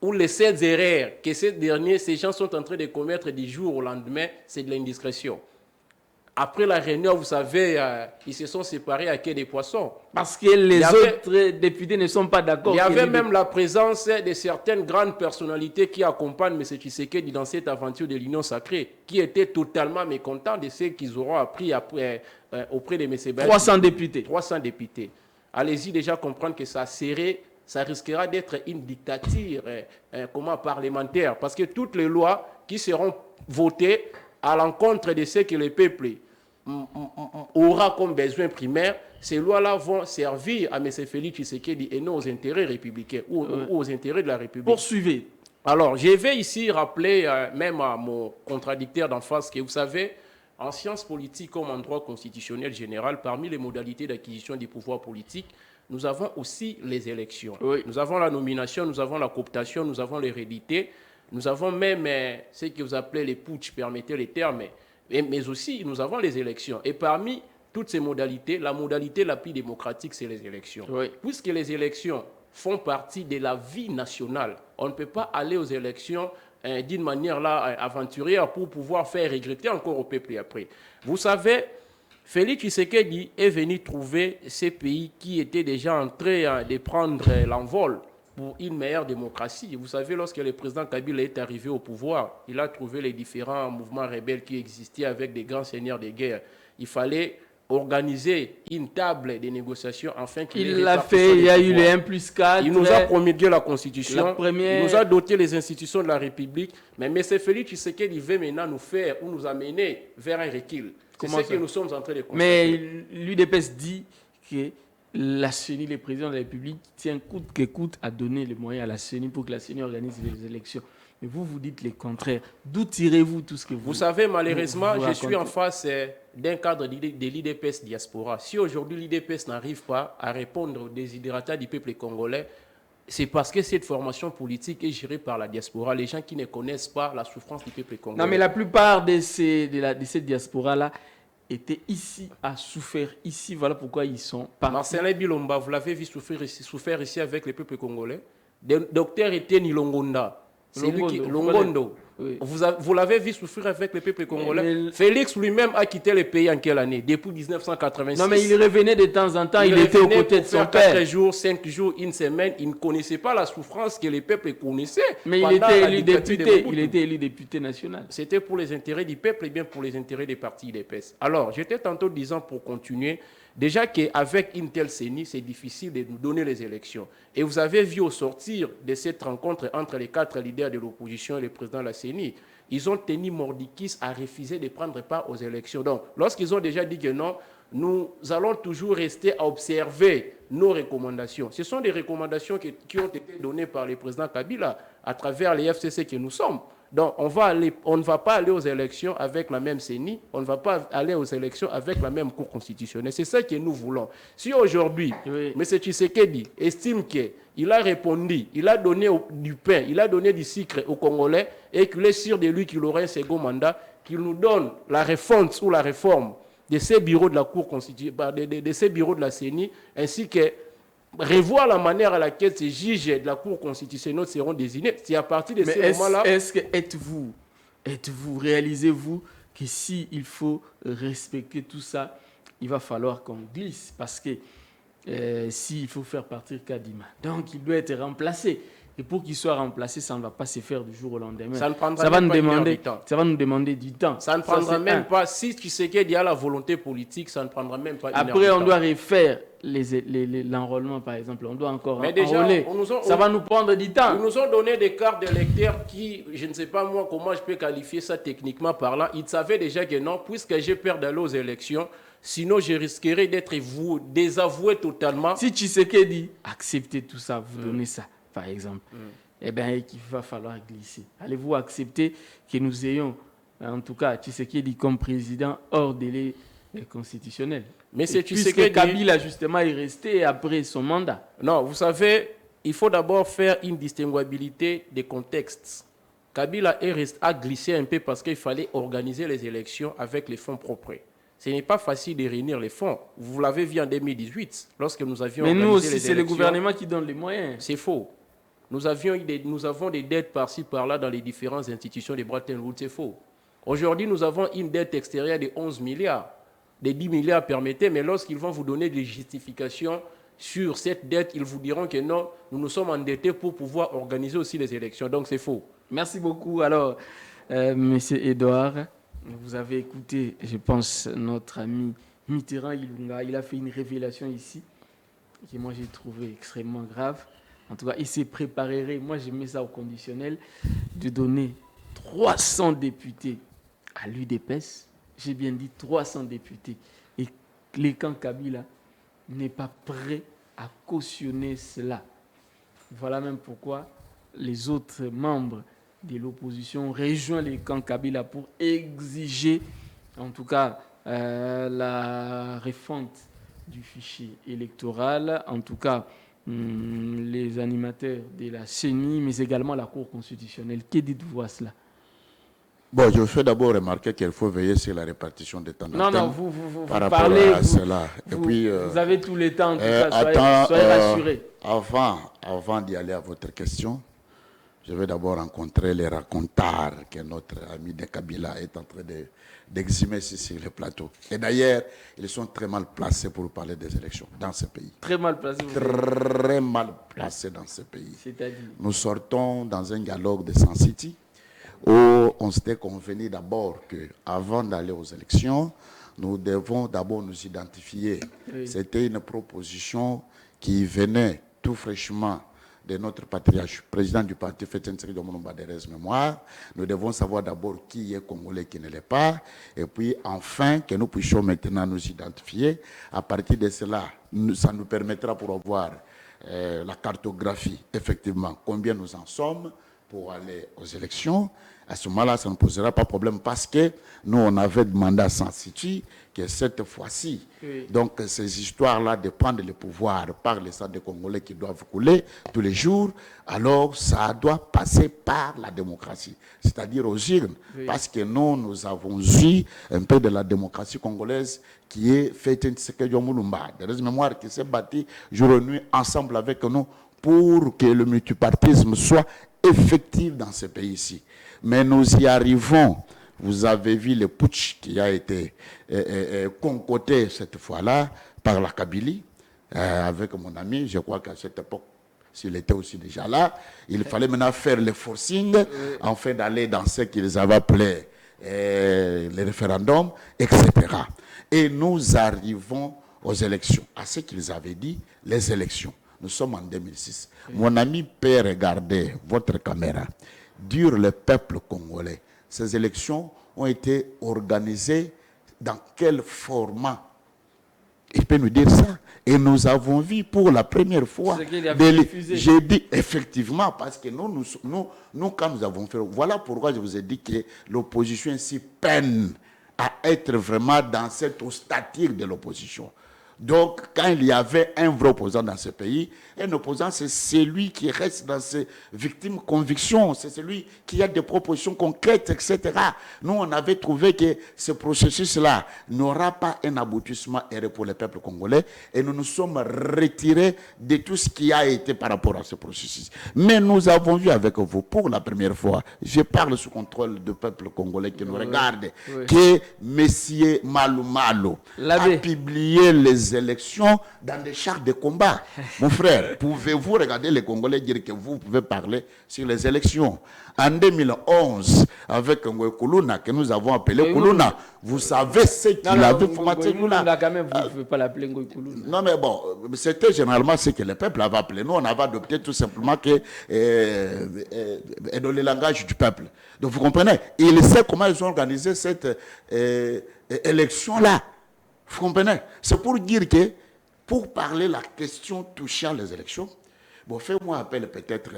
ou les seules erreurs que ces gens sont en train de commettre du jour au lendemain, c'est de l'indiscrétion. Après la réunion, vous savez, ils se sont séparés à quai des poissons. Parce que les autres députés ne sont pas d'accord. Il y avait même la présence de certaines grandes personnalités qui accompagnent M. Tshisekedi dans cette aventure de l'Union Sacrée, qui étaient totalement mécontents de ce qu'ils auront appris après, auprès de M. Baye. 300 députés. 300 députés. Allez-y déjà comprendre que ça risquera d'être une dictature parlementaire, parce que toutes les lois qui seront votées à l'encontre de ce que le peuple aura comme besoin primaire, ces lois-là vont servir à M. Félix Tshisekedi et non aux intérêts républicains ou aux intérêts de la République. Poursuivez. Alors, je vais ici rappeler même à mon contradicteur d'en face que vous savez, en sciences politiques comme en droit constitutionnel général, parmi les modalités d'acquisition du pouvoir politique, nous avons aussi les élections. Oui. Nous avons la nomination, nous avons la cooptation, nous avons l'hérédité, nous avons même ce que vous appelez les putsch, permettez les termes, mais aussi nous avons les élections. Et parmi toutes ces modalités, la modalité la plus démocratique, c'est les élections. Oui. Puisque les élections font partie de la vie nationale, on ne peut pas aller aux élections d'une manière aventurière pour pouvoir faire regretter encore au peuple après. Vous savez, Félix Tshisekedi est venu trouver ces pays qui étaient déjà en train de prendre l'envol pour une meilleure démocratie. Vous savez, lorsque le président Kabila est arrivé au pouvoir, il a trouvé les différents mouvements rebelles qui existaient avec des grands seigneurs de guerre. Il fallait organiser une table de négociation afin qu'il Il l'a fait, il y a eu les 1+4. Il nous a promulgué la Constitution, il nous a doté les institutions de la République, mais M. Félix Tshisekedi veut maintenant nous faire ou nous amener vers un recul. C'est ce que nous sommes en train de constater. Mais l'UDPS dit que la CENI, le président de la République, tient coûte que coûte à donner les moyens à la CENI pour que la CENI organise les élections. Mais vous dites le contraire. D'où tirez-vous tout ce que vous... Vous savez, malheureusement, vous je suis en racontez. face d'un cadre de l'IDPS diaspora. Si aujourd'hui l'IDPS n'arrive pas à répondre aux desiderata du peuple congolais, c'est parce que cette formation politique est gérée par la diaspora, les gens qui ne connaissent pas la souffrance du peuple congolais. Non, mais la plupart de cette diaspora-là étaient ici, à souffrir ici. Voilà pourquoi ils sont partis. Marcelin Bilomba, vous l'avez vu souffrir ici avec le peuple congolais. Docteur Etienne Longonda, c'est lui qui... Longondo. Oui. Vous l'avez vu souffrir avec le peuple congolais. Mais Félix lui-même a quitté le pays en quelle année? Depuis 1986. Non, mais il revenait de temps en temps, il était aux côtés de son père. 4 jours, 5 jours, une semaine, il ne connaissait pas la souffrance que le peuple connaissait. Mais il pendant était la élu dictature de député. Mobutu. Il était élu député national. C'était pour les intérêts du peuple et bien pour les intérêts des partis IDPS. Alors, j'étais tantôt disant pour continuer, déjà qu'avec une telle CENI, c'est difficile de nous donner les élections. Et vous avez vu au sortir de cette rencontre entre les 4 leaders de l'opposition et le président de la CENI, ils ont tenu mordicus à refuser de prendre part aux élections. Donc, lorsqu'ils ont déjà dit que non, nous allons toujours rester à observer nos recommandations. Ce sont des recommandations qui ont été données par le président Kabila à travers les FCC que nous sommes. Donc, on ne va pas aller aux élections avec la même CENI, on ne va pas aller aux élections avec la même Cour constitutionnelle. C'est ça que nous voulons. Si aujourd'hui, Oui. M. Tshisekedi estime qu'il a répondu, il a donné du pain, il a donné du sucre aux Congolais et qu'il est sûr de lui qu'il aura un second mandat, qu'il nous donne la refonte ou la réforme de ces bureaux de la Cour constitutionnelle, de ces bureaux de la CENI, ainsi que revoir la manière à laquelle ces juges de la Cour constitutionnelle seront désignés. C'est à partir de ces moments-là... Réalisez-vous que s'il faut respecter tout ça, il va falloir qu'on glisse. Parce que s'il faut faire partir Kadima, donc il doit être remplacé. Et pour qu'il soit remplacé, ça ne va pas se faire du jour au lendemain. Ça ne prendra même pas une heure du temps. Ça va nous demander du temps. Ça ne prendra même pas, si tu sais qu'il y a la volonté politique, ça ne prendra même pas une heure du temps. Après, on doit refaire l'enrôlement, par exemple. On doit encore enrôler. Ça va nous prendre du temps. Ils nous ont donné des cartes d'électeurs qui, je ne sais pas moi comment je peux qualifier ça techniquement parlant. Ils savaient déjà que non, puisque j'ai peur d'aller aux élections, sinon je risquerais d'être désavoué totalement. Si Tshisekedi acceptez tout ça, vous donnez ça, par exemple, eh bien, il va falloir glisser. Allez-vous accepter que nous ayons, en tout cas, Tshisekedi comme président hors délai constitutionnel? Mais c'est puisque Kabila, justement, est resté après son mandat. Non, vous savez, il faut d'abord faire une distinguabilité des contextes. Kabila a glissé un peu parce qu'il fallait organiser les élections avec les fonds propres. Ce n'est pas facile de réunir les fonds. Vous l'avez vu en 2018, lorsque nous avions Mais organisé nous aussi, les c'est le élections. gouvernement qui donne les moyens. C'est faux. Nous avons des dettes par-ci, par-là dans les différentes institutions de Bretton Woods. C'est faux. Aujourd'hui, nous avons une dette extérieure de 11 milliards. Des 10 milliards permettez, mais lorsqu'ils vont vous donner des justifications sur cette dette, ils vous diront que non, nous nous sommes endettés pour pouvoir organiser aussi les élections. Donc c'est faux. Merci beaucoup. Alors, Monsieur Edouard, vous avez écouté, je pense, notre ami Mitterrand Ilunga. Il a fait une révélation ici que moi j'ai trouvé extrêmement grave. En tout cas, il s'est préparé, moi j'ai mis ça au conditionnel, de donner 300 députés à l'UDPS. J'ai bien dit 300 députés. Et les camps Kabila n'est pas prêt à cautionner cela. Voilà même pourquoi les autres membres de l'opposition ont rejoint les camps Kabila pour exiger, en tout cas, la refonte du fichier électoral, en tout cas, les animateurs de la CENI, mais également la Cour constitutionnelle. Que dites-vous à cela? Bon, je fais d'abord remarquer qu'il faut veiller sur la répartition des temps d'antenne. Non, vous par rapport parlez, à cela. Et puis, vous avez tout le temps, en tout cas, soyez rassurés. Avant d'y aller à votre question, je vais d'abord rencontrer les racontars que notre ami de Kabila est en train d'exhumer ici sur le plateau. Et d'ailleurs, ils sont très mal placés pour parler des élections dans ce pays. Très mal placés. Très mal placés dans ce pays. C'est-à-dire? Nous sortons dans un dialogue de Sun City où on s'était convenu d'abord qu'avant d'aller aux élections, nous devons d'abord nous identifier. Oui. C'était une proposition qui venait tout fraîchement de notre patriarche, président du parti Fétentsiri de Monombaderez Mémoire. Nous devons savoir d'abord qui est congolais, qui ne l'est pas, et puis enfin que nous puissions maintenant nous identifier. À partir de cela, ça nous permettra pour avoir la cartographie, effectivement, combien nous en sommes pour aller aux élections. À ce moment-là, ça ne posera pas de problème parce que nous, on avait demandé à Sun City que cette fois-ci, oui. Donc ces histoires-là de prendre le pouvoir par les centres congolais qui doivent couler tous les jours, alors ça doit passer par la démocratie, c'est-à-dire aux urnes, oui. Parce que nous avons eu un peu de la démocratie congolaise qui est faite de des mémoires qui s'est bâti jour et nuit ensemble avec nous pour que le multipartisme soit effectif dans ce pays-ci. Mais nous y arrivons. Vous avez vu le putsch qui a été concoté cette fois-là par la Kabylie, avec mon ami. Je crois qu'à cette époque, s'il était aussi déjà là, il fallait maintenant faire le forcing afin d'aller dans ce qu'ils avaient appelé les référendums, etc. Et nous arrivons aux élections, à ce qu'ils avaient dit, les élections. Nous sommes en 2006. Mon ami peut regarder votre caméra. Dire le peuple congolais. Ces élections ont été organisées dans quel format? Il peut nous dire ça. Et nous avons vu pour la première fois. J'ai dit effectivement, parce que nous, quand nous avons fait. Voilà pourquoi je vous ai dit que l'opposition ici peine à être vraiment dans cette ossature de l'opposition. Donc, quand il y avait un vrai opposant dans ce pays, un opposant, c'est celui qui reste dans ses victimes convictions, c'est celui qui a des propositions concrètes, etc. Nous, on avait trouvé que ce processus-là n'aura pas un aboutissement heureux pour le peuple congolais et nous nous sommes retirés de tout ce qui a été par rapport à ce processus. Mais nous avons vu avec vous, pour la première fois, je parle sous contrôle du peuple congolais qui nous regarde, que M. Malou Malo a publié les élections dans des chars de combat. Mon frère, pouvez-vous regarder les Congolais dire que vous pouvez parler sur les élections? En 2011, avec Ngoy Kuluna, que nous avons appelé Kuluna, vous savez ce qu'il avait formaté Kuluna. Quand même, vous ne pouvez pas l'appeler Ngoy Kuluna. Non, mais bon, c'était généralement ce que le peuple avait appelé. Nous, on avait adopté tout simplement que dans le langage du peuple. Donc, vous comprenez? Il sait comment ils ont organisé cette élection-là. Vous comprenez? C'est pour dire que, pour parler la question touchant les élections, bon, fais-moi appel peut-être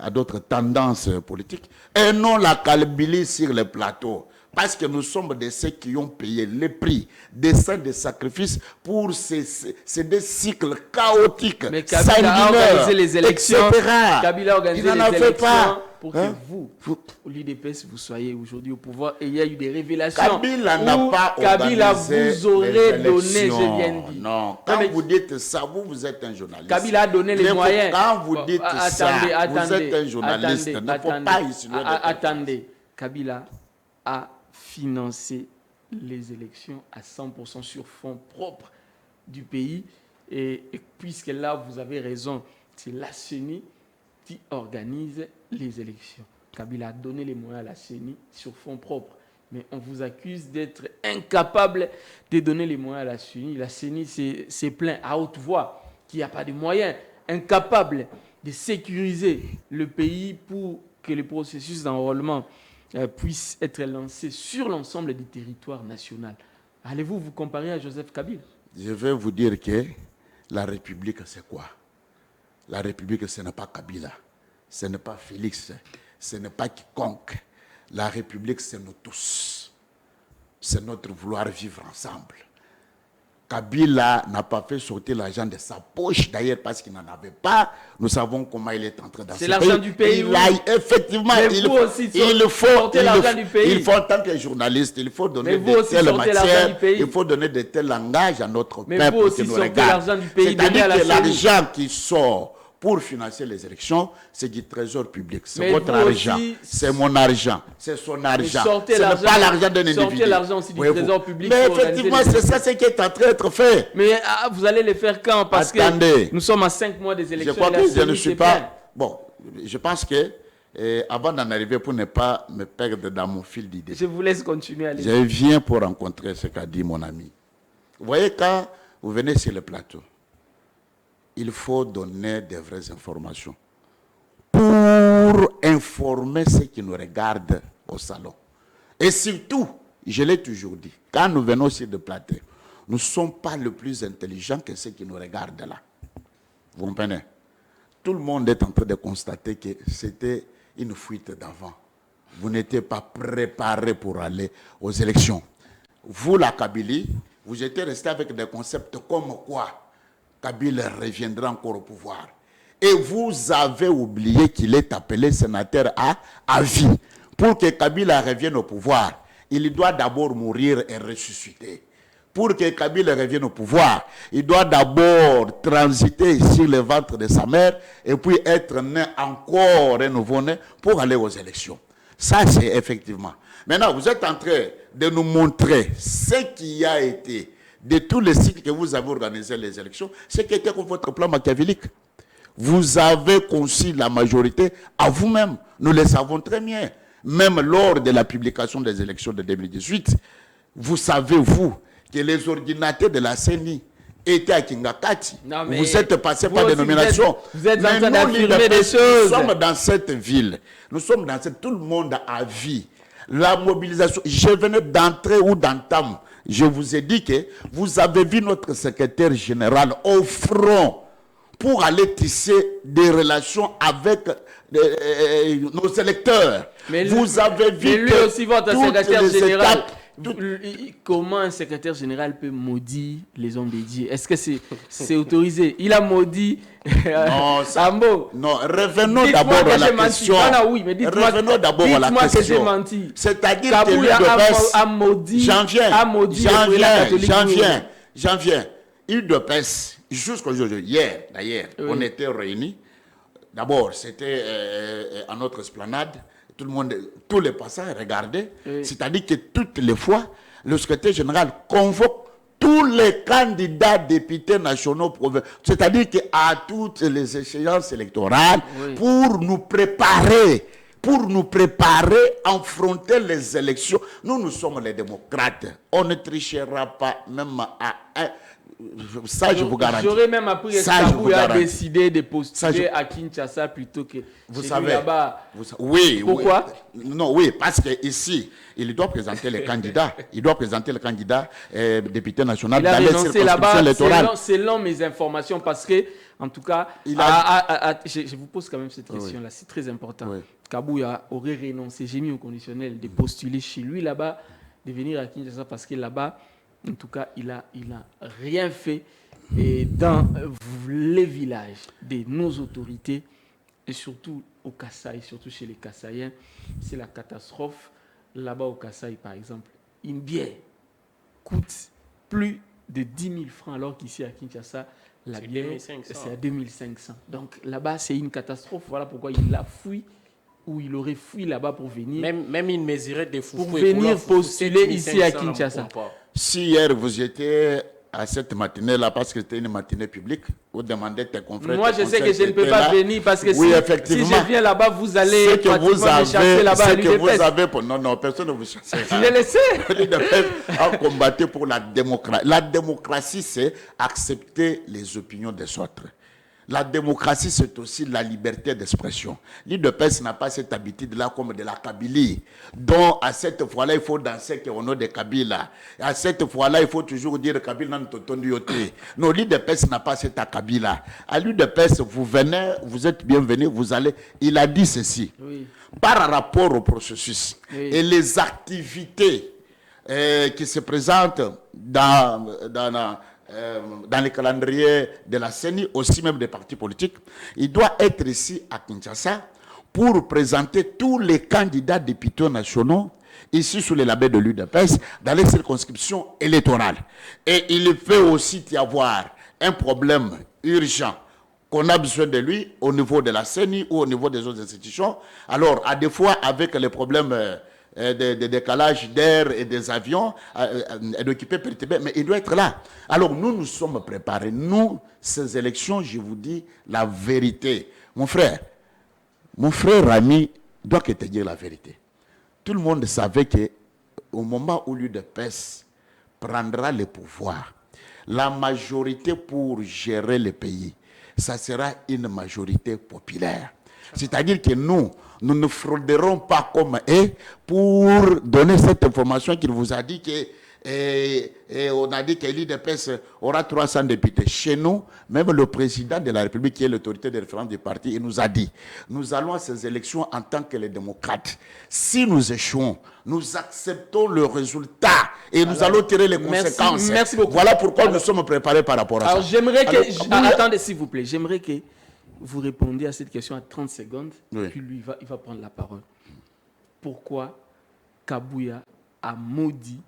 à d'autres tendances politiques, et non la Kabylie sur les plateaux. Parce que nous sommes de ceux qui ont payé le prix des saints de sacrifices pour ces deux cycles chaotiques, mais Kabila a organisé les élections. etc. Kabila a organisé Il n'en a les fait élections pas. pour que vous, l'UDPS, vous soyez aujourd'hui au pouvoir. Et il y a eu des révélations. Kabila n'a pas Kabila organisé vous aurait les donné, élections. je viens de dire. Non, quand vous dites ça, vous êtes un journaliste. Kabila a donné les moyens. Quand vous dites ça, vous êtes un journaliste. Il ne faut pas insinuer. Attendez. Kabila a financé les élections à 100% sur fonds propres du pays. Et puisque là, vous avez raison, c'est la CENI qui organise les élections. Kabila a donné les moyens à la CENI sur fonds propres. Mais on vous accuse d'être incapable de donner les moyens à la CENI. La CENI s'est plaint à haute voix qu'il n'y a pas de moyens, incapable de sécuriser le pays pour que le processus d'enrôlement puisse être lancé sur l'ensemble du territoire national. Allez-vous vous comparer à Joseph Kabila? Je vais vous dire que la République, c'est quoi? La République, ce n'est pas Kabila, ce n'est pas Félix, ce n'est pas quiconque. La République, c'est nous tous. C'est notre vouloir vivre ensemble. Kabila n'a pas fait sortir l'argent de sa poche, d'ailleurs parce qu'il n'en avait pas. Nous savons comment il est entré dans ce pays. C'est l'argent du pays. Effectivement, il faut en tant que journaliste, il faut donner de telles matières, il faut donner de tels langages à notre peuple qui nous regarde. C'est-à-dire que l'argent qui sort pour financer les élections, c'est du trésor public. C'est votre argent, c'est mon argent, c'est son argent. Ce n'est pas l'argent d'un individu. Sortez l'argent aussi du trésor public. Mais effectivement, c'est ça ce qui est en train d'être fait. Mais vous allez le faire quand? Parce que nous sommes à 5 mois des élections. Je crois que je ne suis pas... Bon, je pense que avant d'en arriver, pour ne pas me perdre dans mon fil d'idées, je vous laisse continuer à aller. Je viens pour rencontrer ce qu'a dit mon ami. Vous voyez, quand vous venez sur le plateau, il faut donner des vraies informations pour informer ceux qui nous regardent au salon. Et surtout, je l'ai toujours dit, quand nous venons sur le plateau, nous ne sommes pas le plus intelligents que ceux qui nous regardent là. Vous comprenez? Tout le monde est en train de constater que c'était une fuite d'avant. Vous n'étiez pas préparé pour aller aux élections. Vous, la Kabylie, vous étiez resté avec des concepts comme quoi Kabila reviendra encore au pouvoir. Et vous avez oublié qu'il est appelé sénateur à vie. Pour que Kabila revienne au pouvoir, il doit d'abord mourir et ressusciter. Pour que Kabila revienne au pouvoir, il doit d'abord transiter sur le ventre de sa mère et puis être né encore un nouveau-né pour aller aux élections. Ça, c'est effectivement. Maintenant, vous êtes en train de nous montrer ce qui a été de tous les cycles que vous avez organisé les élections, c'est qui était votre plan machiavélique. Vous avez conçu la majorité à vous-même. Nous le savons très bien. Même lors de la publication des élections de 2018, vous savez, vous, que les ordinateurs de la CENI étaient à Kingakati. Vous êtes passé par des nominations. Vous êtes en train d'affirmer des choses. Nous sommes dans cette ville. Nous sommes dans cette... Tout le monde a vu. La mobilisation. Je venais d'entrer ou d'entame. Je vous ai dit que vous avez vu notre secrétaire général au front pour aller tisser des relations avec nos électeurs. Mais vous avez vu mais lui aussi, votre secrétaire général, comment un secrétaire général peut maudire les hommes dédiés? Est-ce que c'est autorisé? Il a maudit Ambo. Non, revenons d'abord à la question. Oui, mais revenons d'abord à la question. Dites-moi que j'ai menti. C'est-à-dire que l'UDPS a maudit. J'en viens. l'UDPS, jusqu'aujourd'hui, hier d'ailleurs, on était réunis. D'abord, c'était à notre esplanade. Tout le monde, tous les passants regardaient. C'est-à-dire que toutes les fois, le secrétaire général convoque tous les candidats députés nationaux, c'est-à-dire qu'à toutes les échéances électorales, pour nous préparer, affronter les élections. Nous sommes les démocrates. On ne trichera pas même à Ça, je vous garantis. J'aurais même appris que Ça, je vous Kabouya a garantis. décidé de postuler Ça, à Kinshasa plutôt que Vous chez savez, lui là-bas. oui. Pourquoi? Non, oui, parce qu'ici, il doit présenter les candidats. Il doit présenter le candidat député national Il a dans les renoncé là-bas circonscriptions électorales. selon mes informations parce que, en tout cas, je vous pose quand même cette question-là, c'est très important. Oui. Kabouya aurait renoncé, j'ai mis au conditionnel de postuler chez lui là-bas, de venir à Kinshasa parce que là-bas, en tout cas, il a rien fait et dans les villages de nos autorités et surtout au Kasaï, surtout chez les Kasaïens, c'est la catastrophe. Là-bas au Kasaï, par exemple, une bière coûte plus de 10 000 francs alors qu'ici à Kinshasa, la bière, c'est à 2500. Donc là-bas, c'est une catastrophe. Voilà pourquoi il a fui ou il aurait fui là-bas pour venir. Même une mesurette de foufou. Pour venir postuler ici à Kinshasa. Si hier vous étiez à cette matinée-là, parce que c'était une matinée publique, vous demandez tes confrères. Moi, je sais que je ne peux pas venir parce que oui, si je viens là-bas, vous allez me chasser là-bas à l'UDPS. Non, personne ne vous chasse. Je le sais. L'UDPS a combattu pour la démocratie. La démocratie, c'est accepter les opinions des autres. La démocratie, c'est aussi la liberté d'expression. L'UDPS n'a pas cette habitude-là comme de la Kabylie. Donc, à cette fois-là, il faut danser au nom de Kabila. À cette fois-là, il faut toujours dire Kabila n'a pas de non, l'UDPS n'a pas cette Kabila. À l'UDPS, vous venez, vous êtes bienvenus, vous allez. Il a dit ceci. Oui. Par rapport au processus et les activités qui se présentent dans les calendriers de la CENI, aussi même des partis politiques, il doit être ici à Kinshasa pour présenter tous les candidats députés nationaux ici sous les labels de l'UDPS dans les circonscriptions électorales. Et il peut aussi y avoir un problème urgent qu'on a besoin de lui au niveau de la CENI ou au niveau des autres institutions. Alors, à des fois, avec les problèmes de décalage d'air et des avions d'occuper Pertébé, mais il doit être là. Alors nous sommes préparés. Nous, ces élections, je vous dis la vérité. Mon frère Rami doit te dire la vérité. Tout le monde savait qu'au moment où l'UDPS prendra le pouvoir, la majorité pour gérer le pays, ça sera une majorité populaire. C'est-à-dire que nous ne frauderons pas comme eux pour donner cette information qu'il vous a dit que on a dit que l'UDPS aura 300 députés. Chez nous, même le président de la République, qui est l'autorité de référence du parti, il nous a dit, nous allons à ces élections en tant que les démocrates. Si nous échouons, nous acceptons le résultat et nous allons tirer les conséquences. Merci beaucoup. Voilà pourquoi nous sommes préparés par rapport à ça. Alors j'aimerais que... Attendez s'il vous plaît, j'aimerais que vous répondiez à cette question à 30 secondes, puis lui, il va prendre la parole. Pourquoi Kabouya a maudit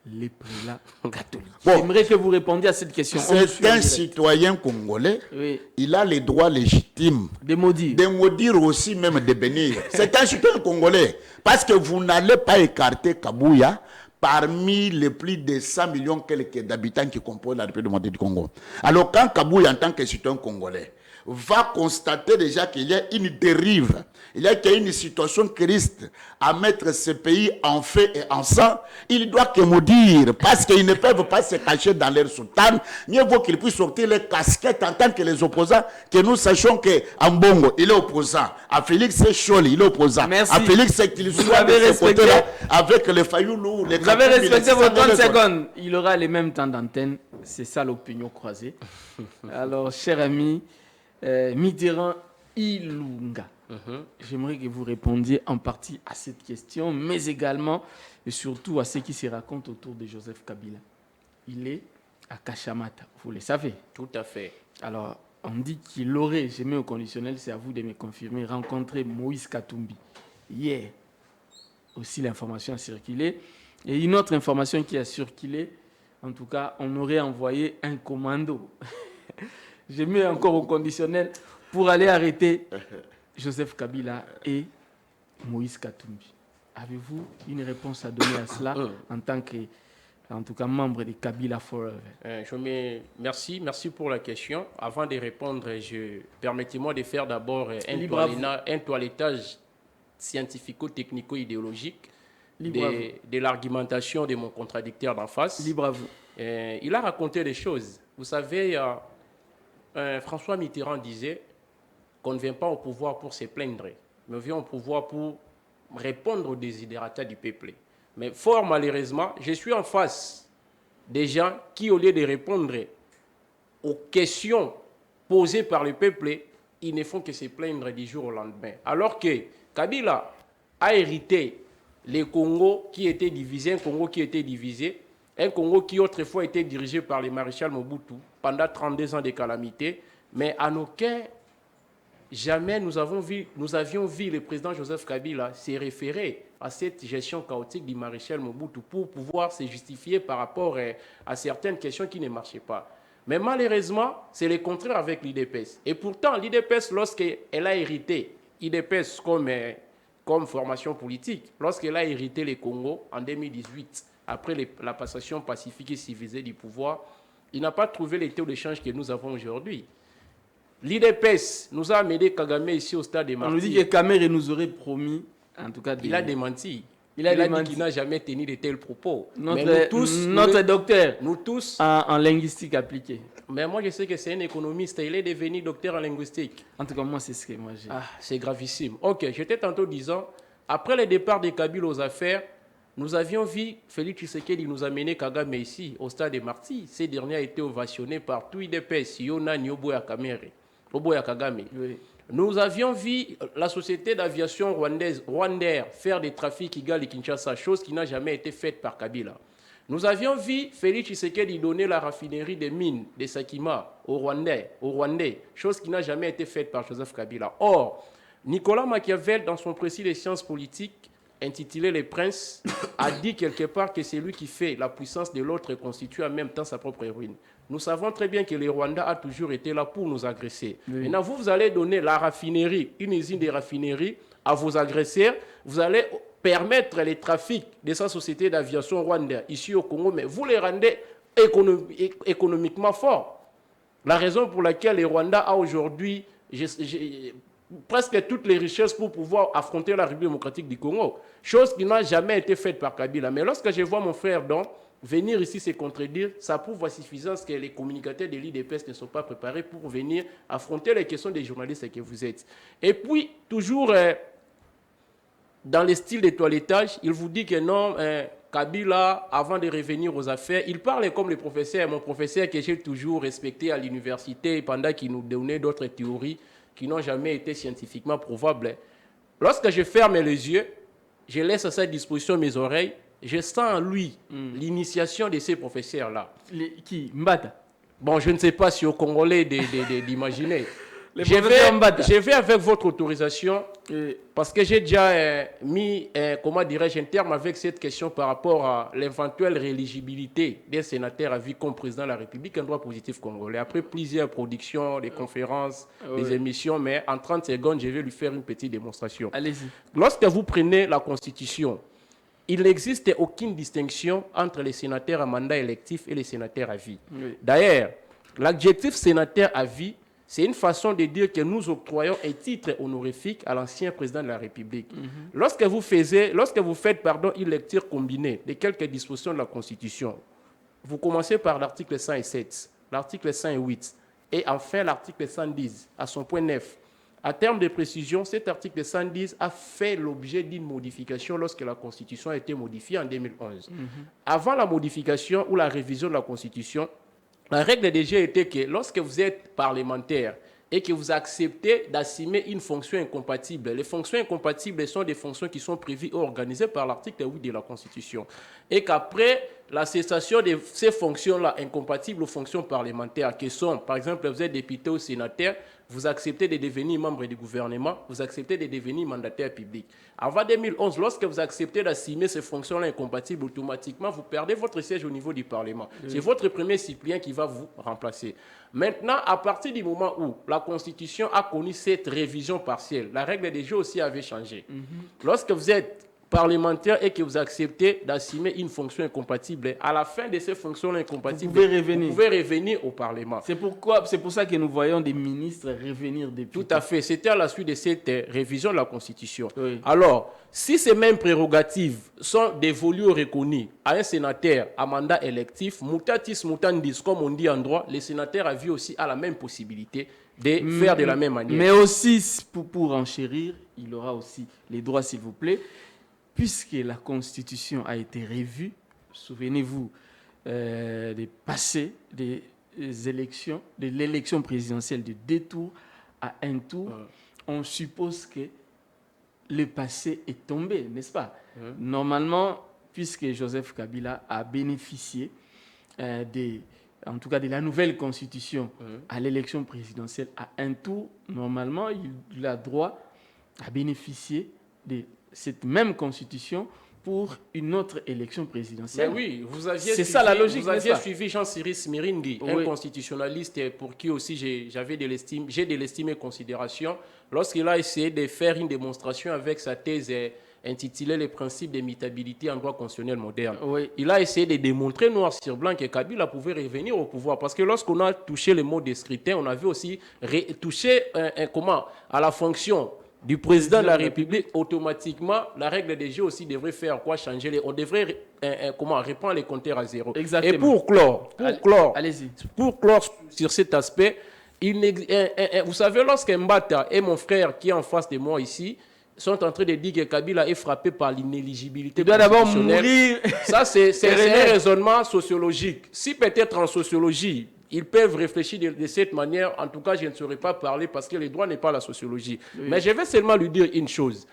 les prélats catholiques? J'aimerais que vous répondiez à cette question. C'est un citoyen congolais. Oui. Il a les droits légitimes de maudire. De maudire aussi, même de bénir. C'est un citoyen congolais. Parce que vous n'allez pas écarter Kabouya parmi les plus de 100 millions d'habitants qui composent la République démocratique du Congo. Alors quand Kabouya, en tant que citoyen congolais, va constater déjà qu'il y a une dérive, il y a une situation triste à mettre ce pays en feu et en sang, il doit que maudire, parce qu'ils ne peuvent pas se cacher dans leur soutane. Mieux vaut qu'ils puissent sortir les casquettes en tant que les opposants, que nous sachions qu'en Bongo, il est opposant. À Félix Choli, il est opposant. Merci. À Félix, c'est qu'il soit de ce côté-là, avec les Fayoulou, les... Vous avez respecté vos 30 secondes. Il aura les mêmes temps d'antenne. C'est ça l'opinion croisée. Alors, cher ami, Mitterrand Ilunga. J'aimerais que vous répondiez en partie à cette question, mais également et surtout à ce qui se raconte autour de Joseph Kabila. Il est à Kachamata, vous le savez. Tout à fait. Alors, on dit qu'il aurait, j'ai mis au conditionnel, c'est à vous de me confirmer, rencontré Moïse Katumbi. Hier, aussi l'information a circulé. Et une autre information qui a circulé, en tout cas, on aurait envoyé un commando. J'ai mis encore au conditionnel pour aller arrêter Joseph Kabila et Moïse Katumbi. Avez-vous une réponse à donner à cela en tant que, en tout cas, membre de Kabila Forever? Merci pour la question. Avant de répondre, permettez-moi de faire d'abord un toilettage scientifico-technico-idéologique de l'argumentation de mon contradicteur d'en face. Libre à vous. Il a raconté des choses Vous savez, François Mitterrand disait qu'on ne vient pas au pouvoir pour se plaindre, mais on vient au pouvoir pour répondre aux desiderata du peuple. Mais fort malheureusement, je suis en face des gens qui, au lieu de répondre aux questions posées par le peuple, ils ne font que se plaindre du jour au lendemain. Alors que Kabila a hérité le Congo qui était divisé, un Congo qui était divisé, un Congo qui autrefois était dirigé par le maréchal Mobutu pendant 32 ans de calamité, mais en aucun jamais nous avions vu le président Joseph Kabila se référer à cette gestion chaotique du maréchal Mobutu pour pouvoir se justifier par rapport à certaines questions qui ne marchaient pas. Mais malheureusement, c'est le contraire avec l'IDPS. Et pourtant, l'IDPS, lorsqu'elle a hérité, l'IDPS comme formation politique, lorsqu'elle a hérité le Congo en 2018, après la passation pacifique et civilisée du pouvoir, il n'a pas trouvé les taux d'échange que nous avons aujourd'hui. L'IDPS nous a amené Kagame ici au stade des Martyrs. On nous dit que Kamere nous aurait promis, en tout cas... Il a démenti. Il a dit qu'il n'a jamais tenu de tels propos. Notre docteur nous tous, en linguistique appliquée. Mais moi, je sais que c'est un économiste. Il est devenu docteur en linguistique. En tout cas, moi, c'est ce que moi j'ai. Ah, c'est gravissime. Ok, j'étais tantôt disant, après le départ de Kabila aux affaires, nous avions vu Félix Tshisekedi nous amener Kagame ici, au stade des Martyrs. Ces derniers a été ovationnés par tout IDPS, Yona, Nyoboya Kamere, Oboya Kagame. Oui. Nous avions vu la société d'aviation Rwandair faire des trafics Kigali-Kinshasa, chose qui n'a jamais été faite par Kabila. Nous avions vu Félix Tshisekedi donner la raffinerie des mines de Sakima aux Rwandais, chose qui n'a jamais été faite par Joseph Kabila. Or, Nicolas Machiavel, dans son précis des sciences politiques, intitulé Les Princes, a dit quelque part que c'est lui qui fait la puissance de l'autre et constitue en même temps sa propre ruine. Nous savons très bien que le Rwanda a toujours été là pour nous agresser. Oui. Maintenant, vous allez donner la raffinerie, une usine de raffinerie à vos agresseurs. Vous allez permettre les trafics de sa société d'aviation rwandaise ici au Congo, mais vous les rendez économiquement forts. La raison pour laquelle le Rwanda a aujourd'hui presque toutes les richesses pour pouvoir affronter la République démocratique du Congo, chose qui n'a jamais été faite par Kabila. Mais lorsque je vois mon frère Don venir ici se contredire, ça prouve à suffisance que les communicateurs de l'IDPS ne sont pas préparés pour venir affronter les questions des journalistes que vous êtes. Et puis, toujours dans le style de toilettage, il vous dit que non, Kabila, avant de revenir aux affaires, il parle comme le professeur, mon professeur que j'ai toujours respecté à l'université pendant qu'il nous donnait d'autres théories qui n'ont jamais été scientifiquement prouvables. Lorsque je ferme les yeux, je laisse à sa disposition mes oreilles, je sens en lui l'initiation de ces professeurs-là. Qui Mbata? Bon, je ne sais pas si aux Congolais d'imaginer. Je vais avec votre autorisation, parce que j'ai déjà mis, comment dirais-je, un terme avec cette question par rapport à l'éventuelle rééligibilité des sénateurs à vie comme président de la République, un droit positif congolais. Après plusieurs productions, des conférences, des émissions, mais en 30 secondes, je vais lui faire une petite démonstration. Allez-y. Lorsque vous prenez la Constitution, il n'existe aucune distinction entre les sénateurs à mandat électif et les sénateurs à vie. Oui. D'ailleurs, l'adjectif sénateur à vie, c'est une façon de dire que nous octroyons un titre honorifique à l'ancien président de la République. Lorsque vous faites une lecture combinée de quelques dispositions de la Constitution, vous commencez par l'article 107, l'article 108 et enfin l'article 110 à son point 9. À terme de précision, cet article 110 a fait l'objet d'une modification lorsque la Constitution a été modifiée en 2011. Avant la modification ou la révision de la Constitution, la règle déjà était que lorsque vous êtes parlementaire et que vous acceptez d'assumer une fonction incompatible, les fonctions incompatibles sont des fonctions qui sont prévues et organisées par l'article 8 de la Constitution. Et qu'après la cessation de ces fonctions-là incompatibles aux fonctions parlementaires, qui sont, par exemple, vous êtes député ou sénateur, vous acceptez de devenir membre du gouvernement, vous acceptez de devenir mandataire public. Avant 2011, lorsque vous acceptez d'assumer ces fonctions-là incompatibles, automatiquement, vous perdez votre siège au niveau du Parlement. C'est votre premier suppléant qui va vous remplacer. Maintenant, à partir du moment où la Constitution a connu cette révision partielle, la règle des jeux aussi avait changé. Lorsque vous êtes parlementaire et que vous acceptez d'assumer une fonction incompatible, à la fin de ces fonctions incompatibles, vous pouvez revenir au Parlement. C'est pour ça que nous voyons des ministres revenir depuis. Tout à fait. C'était à la suite de cette révision de la Constitution. Oui. Alors, si ces mêmes prérogatives sont dévolues ou reconnues à un sénateur à mandat électif, mutatis mutandis, comme on dit en droit, les sénateurs à vie aussi a la même possibilité de faire de la même manière. Mais aussi, pour enchérir, il aura aussi les droits, s'il vous plaît, puisque la Constitution a été revue. Souvenez-vous des passés des élections, de l'élection présidentielle de 2 tours à 1 tour. On suppose que le passé est tombé, n'est-ce pas? Normalement, puisque Joseph Kabila a bénéficié en tout cas de la nouvelle constitution à l'élection présidentielle à 1 tour, normalement, il a droit à bénéficier de cette même constitution pour une autre élection présidentielle. Mais oui, vous aviez c'est ça la logique. Vous aviez suivi Jean-Cyrus Mirindi, un constitutionnaliste pour qui aussi j'ai de l'estime et considération, lorsqu'il a essayé de faire une démonstration avec sa thèse intitulée « Les principes d'immutabilité en droit constitutionnel moderne ». Il a essayé de démontrer noir sur blanc que Kabila pouvait revenir au pouvoir. Parce que lorsqu'on a touché le mot de scrutin, on avait aussi touché à la fonction du président de la République. Automatiquement, la règle des jeux aussi devrait faire quoi? Changer. On devrait reprendre les compteurs à zéro. Exactement. Et pour clore allez-y. Pour clore sur cet aspect, vous savez, lorsqu'Mbata et mon frère qui est en face de moi ici sont en train de dire que Kabila est frappé par l'inéligibilité constitutionnelle. Ça, c'est un raisonnement sociologique. Si peut-être en sociologie, ils peuvent réfléchir de cette manière, en tout cas, je ne saurais pas parler parce que le droit n'est pas la sociologie. Oui. Mais je vais seulement lui dire une chose.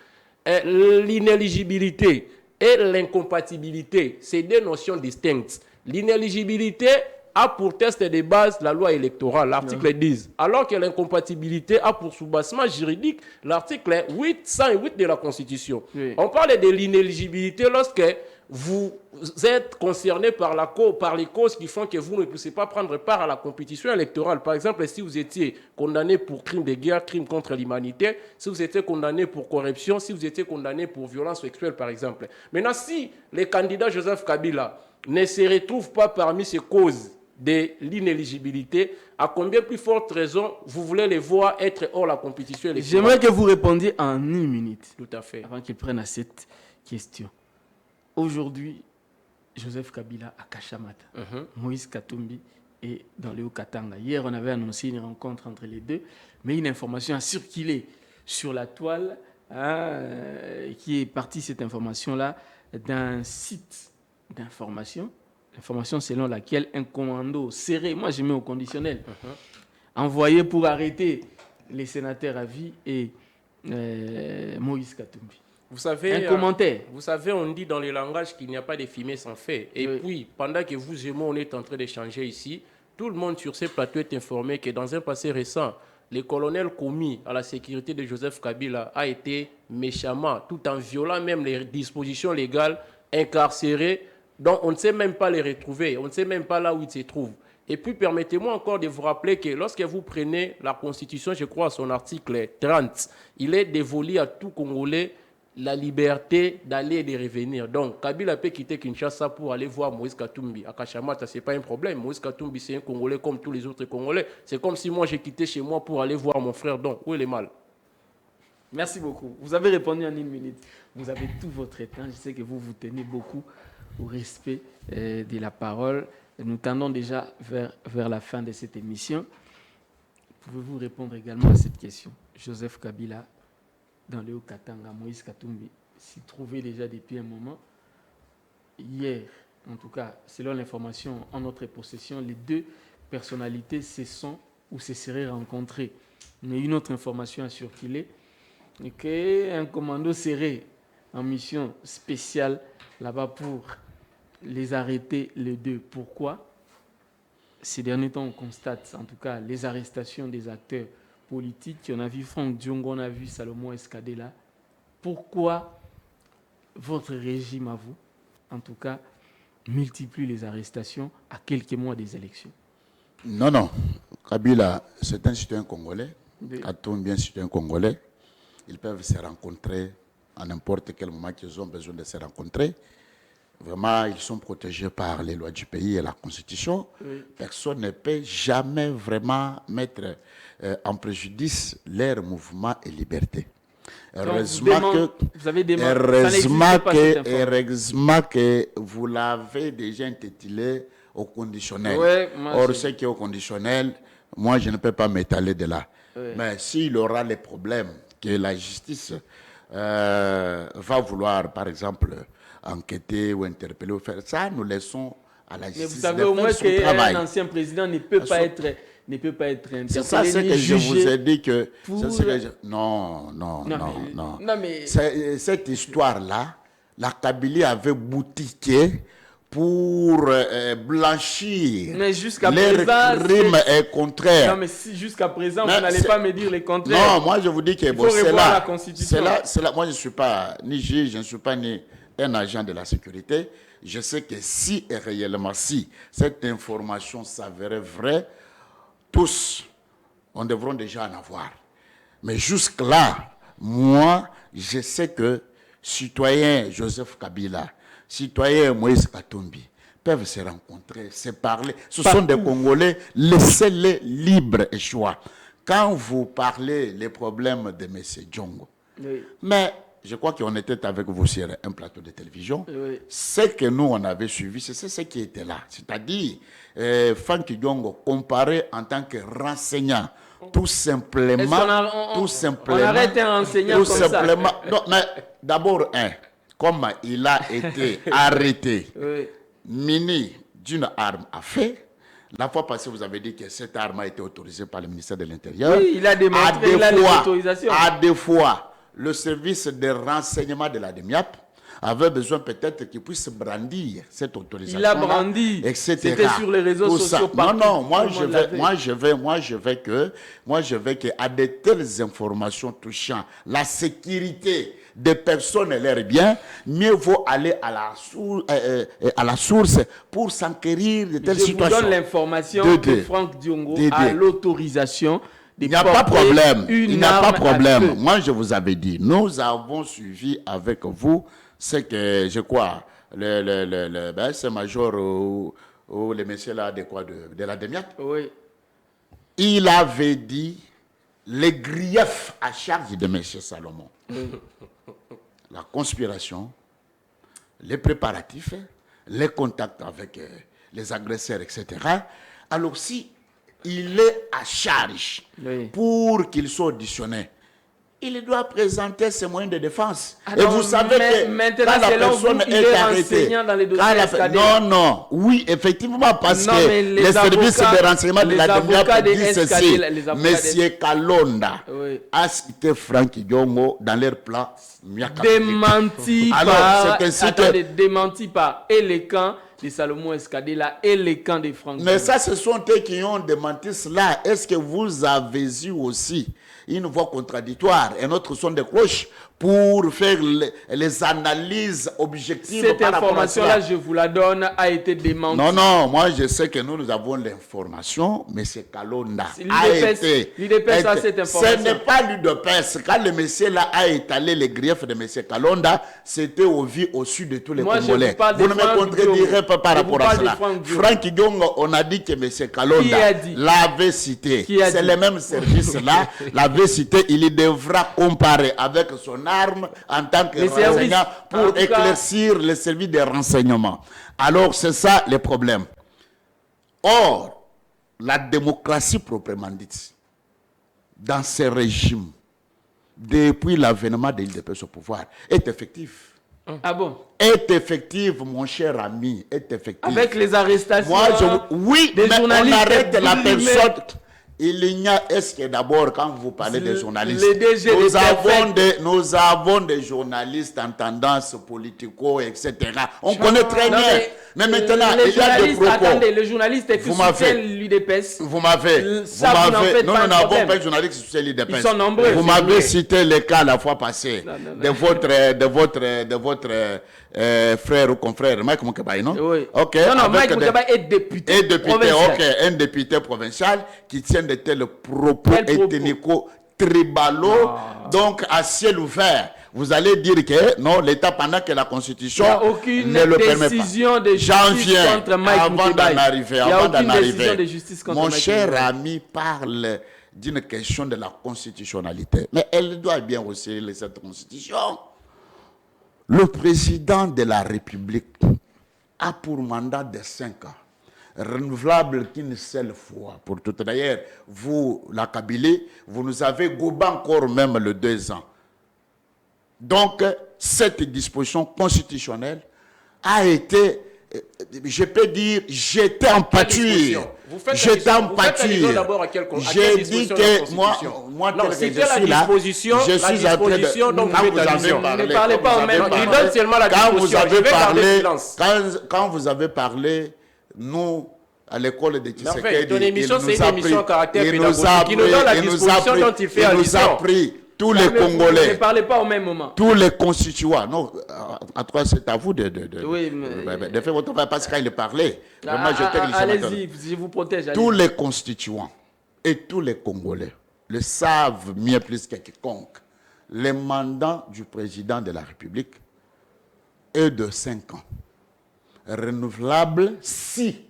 L'inéligibilité et l'incompatibilité, c'est 2 notions distinctes. L'inéligibilité a pour test de base la loi électorale, l'article 10, alors que l'incompatibilité a pour soubassement juridique l'article 108 de la Constitution. Oui. On parle de l'inéligibilité lorsque vous êtes concerné par les causes qui font que vous ne puissiez pas prendre part à la compétition électorale. Par exemple, si vous étiez condamné pour crime de guerre, crime contre l'humanité, si vous étiez condamné pour corruption, si vous étiez condamné pour violence sexuelle, par exemple. Maintenant, si le candidat Joseph Kabila ne se retrouve pas parmi ces causes de l'inéligibilité, à combien plus forte raison vous voulez les voir être hors la compétition électorale? J'aimerais que vous répondiez en 1 minute. Tout à fait. Avant qu'il prenne à cette question. Aujourd'hui, Joseph Kabila à Kachamata, Moïse Katumbi est dans le Haut-Katanga. Hier, on avait annoncé une rencontre entre les deux, mais une information a circulé sur la toile, qui est partie, cette information-là, d'un site d'information. L'information selon laquelle un commando serré, moi je mets au conditionnel, envoyé pour arrêter les sénateurs à vie et Moïse Katumbi. Vous savez, un commentaire. Vous savez, on dit dans le langage qu'il n'y a pas de fumée sans feu. Et puis, pendant que vous et moi, on est en train d'échanger ici, tout le monde sur ces plateaux est informé que dans un passé récent, le colonel commis à la sécurité de Joseph Kabila a été méchamment, tout en violant même les dispositions légales, incarcéré. Donc, on ne sait même pas les retrouver. On ne sait même pas là où ils se trouvent. Et puis, permettez-moi encore de vous rappeler que lorsque vous prenez la Constitution, je crois à son article 30, il est dévolu à tout Congolais la liberté d'aller et de revenir. Donc, Kabila peut quitter Kinshasa pour aller voir Moïse Katumbi. À Kachamata, ce n'est pas un problème. Moïse Katumbi, c'est un Congolais comme tous les autres Congolais. C'est comme si moi, j'ai quitté chez moi pour aller voir mon frère. Donc, où est le mal? Merci beaucoup. Vous avez répondu en 1 minute. Vous avez tout votre temps. Je sais que vous vous tenez beaucoup au respect de la parole. Nous tendons déjà vers la fin de cette émission. Pouvez-vous répondre également à cette question? Joseph Kabila, dans le Haut-Katanga, Moïse Katumbi s'y trouvait déjà depuis un moment. Hier, en tout cas, selon l'information en notre possession, les 2 personnalités se sont ou se seraient rencontrées. Mais une autre information a circulé, qu'un commando serait en mission spéciale là-bas pour les arrêter les 2. Pourquoi? Ces derniers temps, on constate en tout cas les arrestations des acteurs politiques. On a vu Franck Diongo, on a vu Salomon Escadela. Pourquoi votre régime à vous, en tout cas, multiplie les arrestations à quelques mois des élections? Non. Kabila, c'est un citoyen congolais. Katumbi, bien citoyen congolais. Ils peuvent se rencontrer à n'importe quel moment qu'ils ont besoin de se rencontrer. Vraiment, ils sont protégés par les lois du pays et la Constitution. Oui. Personne ne peut jamais vraiment mettre en préjudice leur mouvement et liberté. Heureusement que vous l'avez déjà intitulé au conditionnel. Ouais, or, ce qui est au conditionnel, moi, je ne peux pas m'étaler de là. Ouais. Mais s'il aura les problèmes que la justice va vouloir, par exemple, enquêter ou interpeller ou faire ça, nous laissons à la justice. Mais vous savez au moins qu'un ancien président ne peut pas être interpellé. C'est ça ce que je vous ai dit que... Non. Mais... Cette histoire-là, la Kabylie avait boutiqué pour blanchir les crimes contraires. Non, mais si jusqu'à présent, vous n'allez pas me dire les contraires. Non, moi je vous dis que c'est là. Moi je ne suis pas ni juge, je ne suis pas ni un agent de la sécurité. Je sais que si et réellement si cette information s'avérait vraie, tous, on devrait déjà en avoir. Mais jusque-là, moi, je sais que citoyen Joseph Kabila, citoyen Moïse Katumbi peuvent se rencontrer, se parler. Ce sont des Congolais, laissez-les libres et choix. Quand vous parlez les problèmes de M. Djongo, oui. Mais je crois qu'on était avec vous sur un plateau de télévision. Oui. Ce que nous, on avait suivi, c'est ce qui était là. C'est-à-dire, Franck Djongo comparé en tant que renseignant, tout simplement. On arrête un enseignant tout comme simplement, ça. Non, mais d'abord, comme il a été arrêté, oui. Muni d'une arme à feu. La fois passée, vous avez dit que cette arme a été autorisée par le ministère de l'Intérieur. Oui, il a démontré l'autorisation. À deux fois, le service de renseignement de la DEMIAP avait besoin peut-être qu'il puisse brandir cette autorisation. Il a brandi, etc. C'était sur les réseaux sociaux. Non, moi je veux que à de telles informations touchant la sécurité des personnes et leurs biens, mieux vaut aller à la source pour s'enquérir de telles situations. Je vous donne l'information que Franck Djongo a l'autorisation. Il n'y a pas de problème. Il n'y a pas de problème. Moi, je vous avais dit, nous avons suivi avec vous ce que, je crois, ce major ou le monsieur là de la DEMIAP. Oui. Il avait dit les griefs à charge de M. Salomon. Oui. La conspiration, les préparatifs, les contacts avec les agresseurs, etc. Alors si il est à charge pour qu'il soit auditionné, il doit présenter ses moyens de défense. Alors, et vous savez que quand la personne est arrêtée, oui, effectivement, parce que les services de renseignement de la DEMIAP disent ceci. Monsieur Kalonda a cité Franck Djongo dans leur plan. Démenti par et les camps de Salomon Escadela et les camps de Franck. Mais ça, ce sont eux qui ont démenti cela. Est-ce que vous avez eu aussi une voix contradictoire, un autre son de cloche pour faire les analyses objectives? Cette information-là, je vous la donne, a été démentie. Non, moi je sais que nous avons l'information, mais c'est Kalonda. L'UDPS a cette information. Ce n'est pas l'UDPS. Quand le monsieur là a étalé les griefs de monsieur Kalonda, c'était au vu au-dessus de tous les Congolais. Vous ne me contredirez pas par rapport à cela. Franck Djongo, on a dit que monsieur Kalonda l'avait cité. C'est le même service-là, l'avait cité. Il devra comparer avec son arme en tant que renseignant pour éclaircir les services de renseignement. Alors, c'est ça le problème. Or, la démocratie proprement dite, dans ces régimes, depuis l'avènement de l'UDPS au pouvoir, est effective. Ah bon? Est effective, mon cher ami, est effective. Avec les arrestations oui, mais on arrête la personne. Il y a, est-ce que d'abord, quand vous parlez des journalistes, nous avons des journalistes en tendance politico, etc. On connaît très bien. Mais maintenant, il y a des propos. Attendez, les journalistes qui soutiennent l'UDPS. Nous n'avons pas de journalistes qui soutiennent l'UDPS. Ils sont nombreux. Vous m'avez cité le cas la fois passée de votre frère ou confrère, Mike Moukabaye, non? Oui. Okay. Non, Mike Moukabaye est député provincial. Ok, un député provincial qui tient de tels propos ethnico-tribalo, donc à ciel ouvert. vous allez dire que non, l'État, pendant que la Constitution ne le permet pas. Décision de justice contre Mike avant d'en arriver, mon Mike cher Moutébaye. ami parle d'une question de la constitutionnalité. Mais elle doit bien aussi cette Constitution. Le président de la République a pour mandat de 5 ans, renouvelable qu'une seule fois pour toutes. D'ailleurs, vous, la Kabylie, vous nous avez gobé encore même le 2 ans. Donc, cette disposition constitutionnelle a été, je peux dire, jetée en pâture. J'étais en pâture. J'ai dit que moi non, tel c'est que je suis là, je suis en train de... Donc Quand vous avez Ne parlé, parlez pas au même Il donne seulement la quand vous disposition. Je avez vais garder parlé, silence. quand vous avez parlé, nous, à l'école de Mais en fait, Tshisekedi, ton émission, il c'est nous a une émission pris- à caractère il nous pédagogique a qui nous donne la pris- il nous a disposition pris- dont il fait il nous a allusion. pris tous les Mais vous ne Congolais, parlez pas au même moment. tous les constituants. Non, en tout cas, c'est à vous de Oui, mais- de faire votre travail parce qu'il parlait. Vraiment, Ah, j'étais le sénateur. allez-y, je vous protège. Tous allez-y. les constituants et tous les Congolais le savent mieux plus que quiconque. Le mandat du président de la République est de 5 ans. Renouvelable si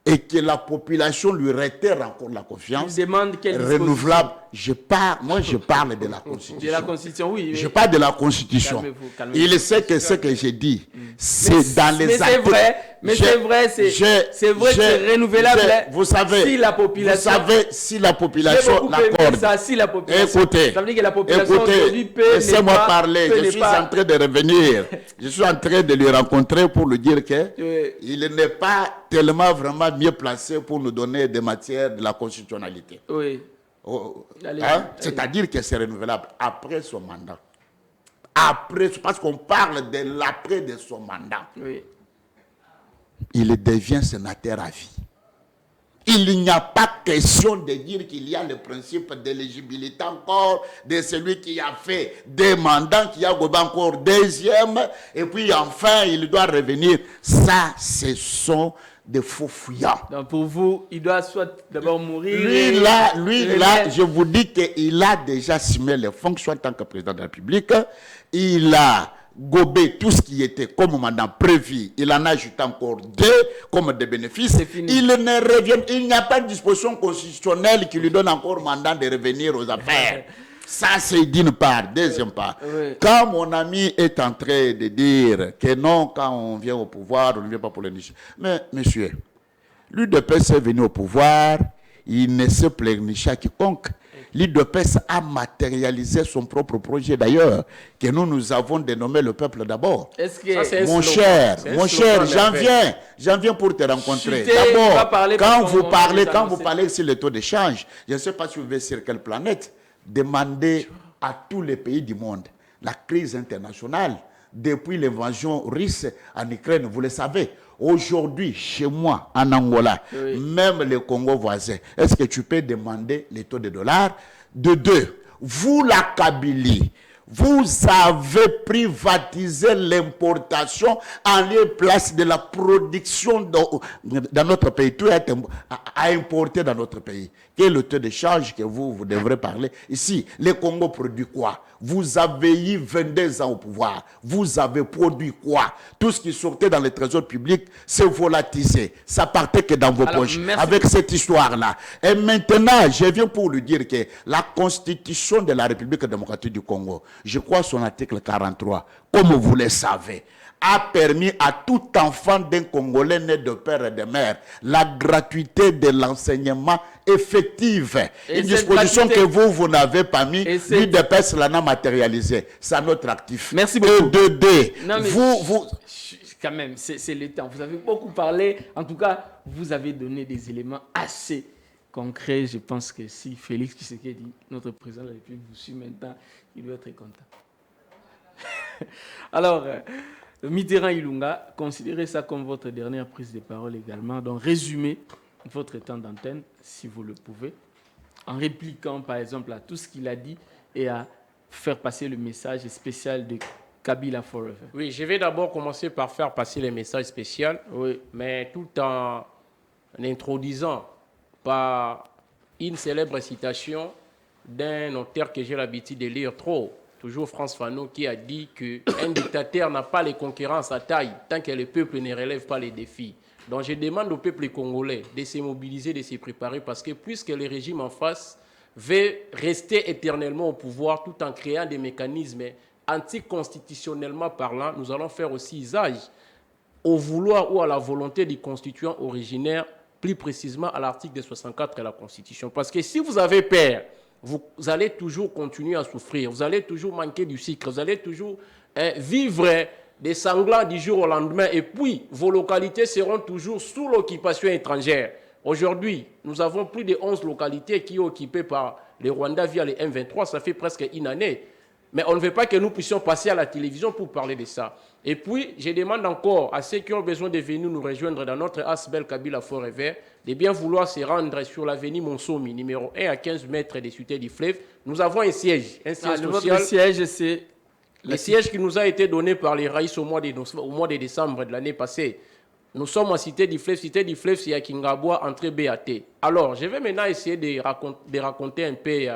et que la population lui réitère encore la confiance. Il demande quelle disposition? Renouvelable. Moi, je parle de la Constitution. De la Constitution, oui. Je parle de la Constitution. Calmez-vous. Il sait que ce que j'ai dit, c'est dans les Mais c'est articles. vrai, mais c'est vrai, c'est vrai que c'est renouvelable. Vous savez, si la population, vous savez, si la j'ai population beaucoup aimé l'accorde. ça, si la population, Écoutez, ça veut dire que la population aujourd'hui peut ne laissez-moi pas- parler. peut Je ne suis pas- en train de revenir. Je suis en train de lui rencontrer pour lui dire que Oui. il n'est pas tellement vraiment mieux placé pour nous donner des matières de la constitutionnalité. Oui. Allez-y, allez-y. C'est-à-dire que c'est renouvelable après son mandat. Après, parce qu'on parle de l'après de son mandat. Oui. Il devient sénateur à vie. Il n'y a pas question de dire qu'il y a le principe d'éligibilité encore de celui qui a fait des mandats, qui a gobé encore deuxième, et puis enfin il doit revenir. Ça, ce sont des faux fouillards. Donc pour vous, il doit soit d'abord mourir. Lui là, je vous dis qu'il a déjà assumé les fonctions en tant que président de la République. Il a gobé tout ce qui était comme mandat prévu. Il en a ajouté encore 2 comme des bénéfices. C'est fini. Il ne revient. Il n'y a pas de disposition constitutionnelle qui lui donne encore mandat de revenir aux affaires. Ça, c'est d'une part. Deuxième part, Oui. quand mon ami est en train de dire que non, quand on vient au pouvoir, on ne vient pas pour les niches. Mais, monsieur, l'UDPS est venu au pouvoir, il ne se pleurniche à quiconque. L'UDPS a matérialisé son propre projet d'ailleurs, que nous avons dénommé le peuple d'abord. Est-ce que Ça, c'est un Mon slogan. cher, C'est un mon slogan cher, merveilleux. j'en viens pour te rencontrer. Chuter, on va D'abord, parler quand parce vous qu'on parlez, va quand les vous annoncer. parlez sur le taux d'échange, je ne sais pas si vous êtes sur quelle planète, demandez à tous les pays du monde la crise internationale depuis l'invasion russe en Ukraine, vous le savez. Aujourd'hui, chez moi, en Angola, Oui. même le Congo voisin, est-ce que tu peux demander les taux de dollars? De 2, vous, la Kabylie, vous avez privatisé l'importation en lieu place de la production dans notre pays. Tout est à importer dans notre pays. Quel est le taux de change que vous devrez parler? Ici, le Congo produit quoi? Vous avez eu 22 ans au pouvoir. Vous avez produit quoi? Tout ce qui sortait dans les trésors publics s'est volatilisé. Ça partait que dans vos Alors, poches. merci Avec beaucoup. cette histoire-là. Et maintenant, je viens pour lui dire que la constitution de la République démocratique du Congo, je crois son article 43, comme vous le savez, a permis à tout enfant d'un Congolais né de père et de mère la gratuité de l'enseignement effectif. Et Une cette disposition gratuité- que vous n'avez pas mis, Et cette- l'UDPS l'en a matérialisé. C'est notre actif. Merci beaucoup. Et de deux, Non, mais vous... quand même, c'est le temps. Vous avez beaucoup parlé. En tout cas, vous avez donné des éléments assez concrets. Je pense que si Félix Tshisekedi, notre président de la République, vous suit maintenant, il doit être très content. Alors, Mitterrand Ilunga, considérez ça comme votre dernière prise de parole également. Donc, résumez votre temps d'antenne, si vous le pouvez, en répliquant, par exemple, à tout ce qu'il a dit et à faire passer le message spécial de Kabila Forever. Oui, je vais d'abord commencer par faire passer les messages spéciaux, Oui. mais tout en introduisant par une célèbre citation d'un auteur que j'ai l'habitude de lire trop, toujours France Fanon, qui a dit qu'un dictateur n'a pas les conquérants à sa taille tant que le peuple ne relève pas les défis. Donc je demande au peuple congolais de se mobiliser, de se préparer, parce que puisque le régime en face veut rester éternellement au pouvoir tout en créant des mécanismes anticonstitutionnellement parlant, nous allons faire aussi usage au vouloir ou à la volonté du constituant originaire, plus précisément à l'article 64 de la Constitution. Parce que si vous avez peur, vous allez toujours continuer à souffrir, vous allez toujours manquer du sucre, vous allez toujours vivre des sanglants du jour au lendemain, et puis vos localités seront toujours sous l'occupation étrangère. Aujourd'hui, nous avons plus de 11 localités qui sont occupées par les Rwandais via les M23, ça fait presque une année. Mais on ne veut pas que nous puissions passer à la télévision pour parler de ça. Et puis, je demande encore à ceux qui ont besoin de venir nous rejoindre dans notre Asbel Kabila Forêt Vert de bien vouloir se rendre sur l'avenue Monsomi, numéro 1 à 15 mètres des cités du fleuve. Nous avons un siège social. Votre siège, c'est... Le siège qui nous a été donné par les Raïs au mois de décembre de l'année passée. Nous sommes en Cité du Fleuve. Cité du Fleuve, c'est à Kingaboua, entrée BAT. Alors, je vais maintenant essayer de raconter un peu...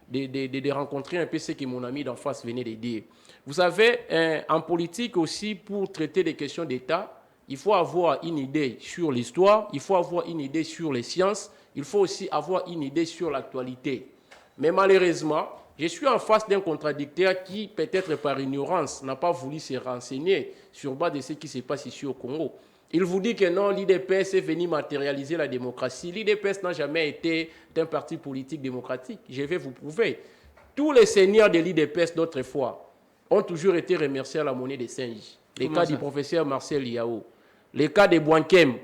De rencontrer un peu ce que mon ami d'en face venait de dire. Vous savez, en politique aussi, pour traiter des questions d'État, il faut avoir une idée sur l'histoire, il faut avoir une idée sur les sciences, il faut aussi avoir une idée sur l'actualité. Mais malheureusement, je suis en face d'un contradicteur qui, peut-être par ignorance, n'a pas voulu se renseigner sur base de ce qui se passe ici au Congo. Il vous dit que non, l'IDPS est venu matérialiser la démocratie. L'IDPS n'a jamais été un parti politique démocratique. Je vais vous prouver. Tous les seigneurs de l'IDPS d'autrefois ont toujours été remerciés à la monnaie des singes. Les cas du professeur Marcel Yao, les cas de Bouankem,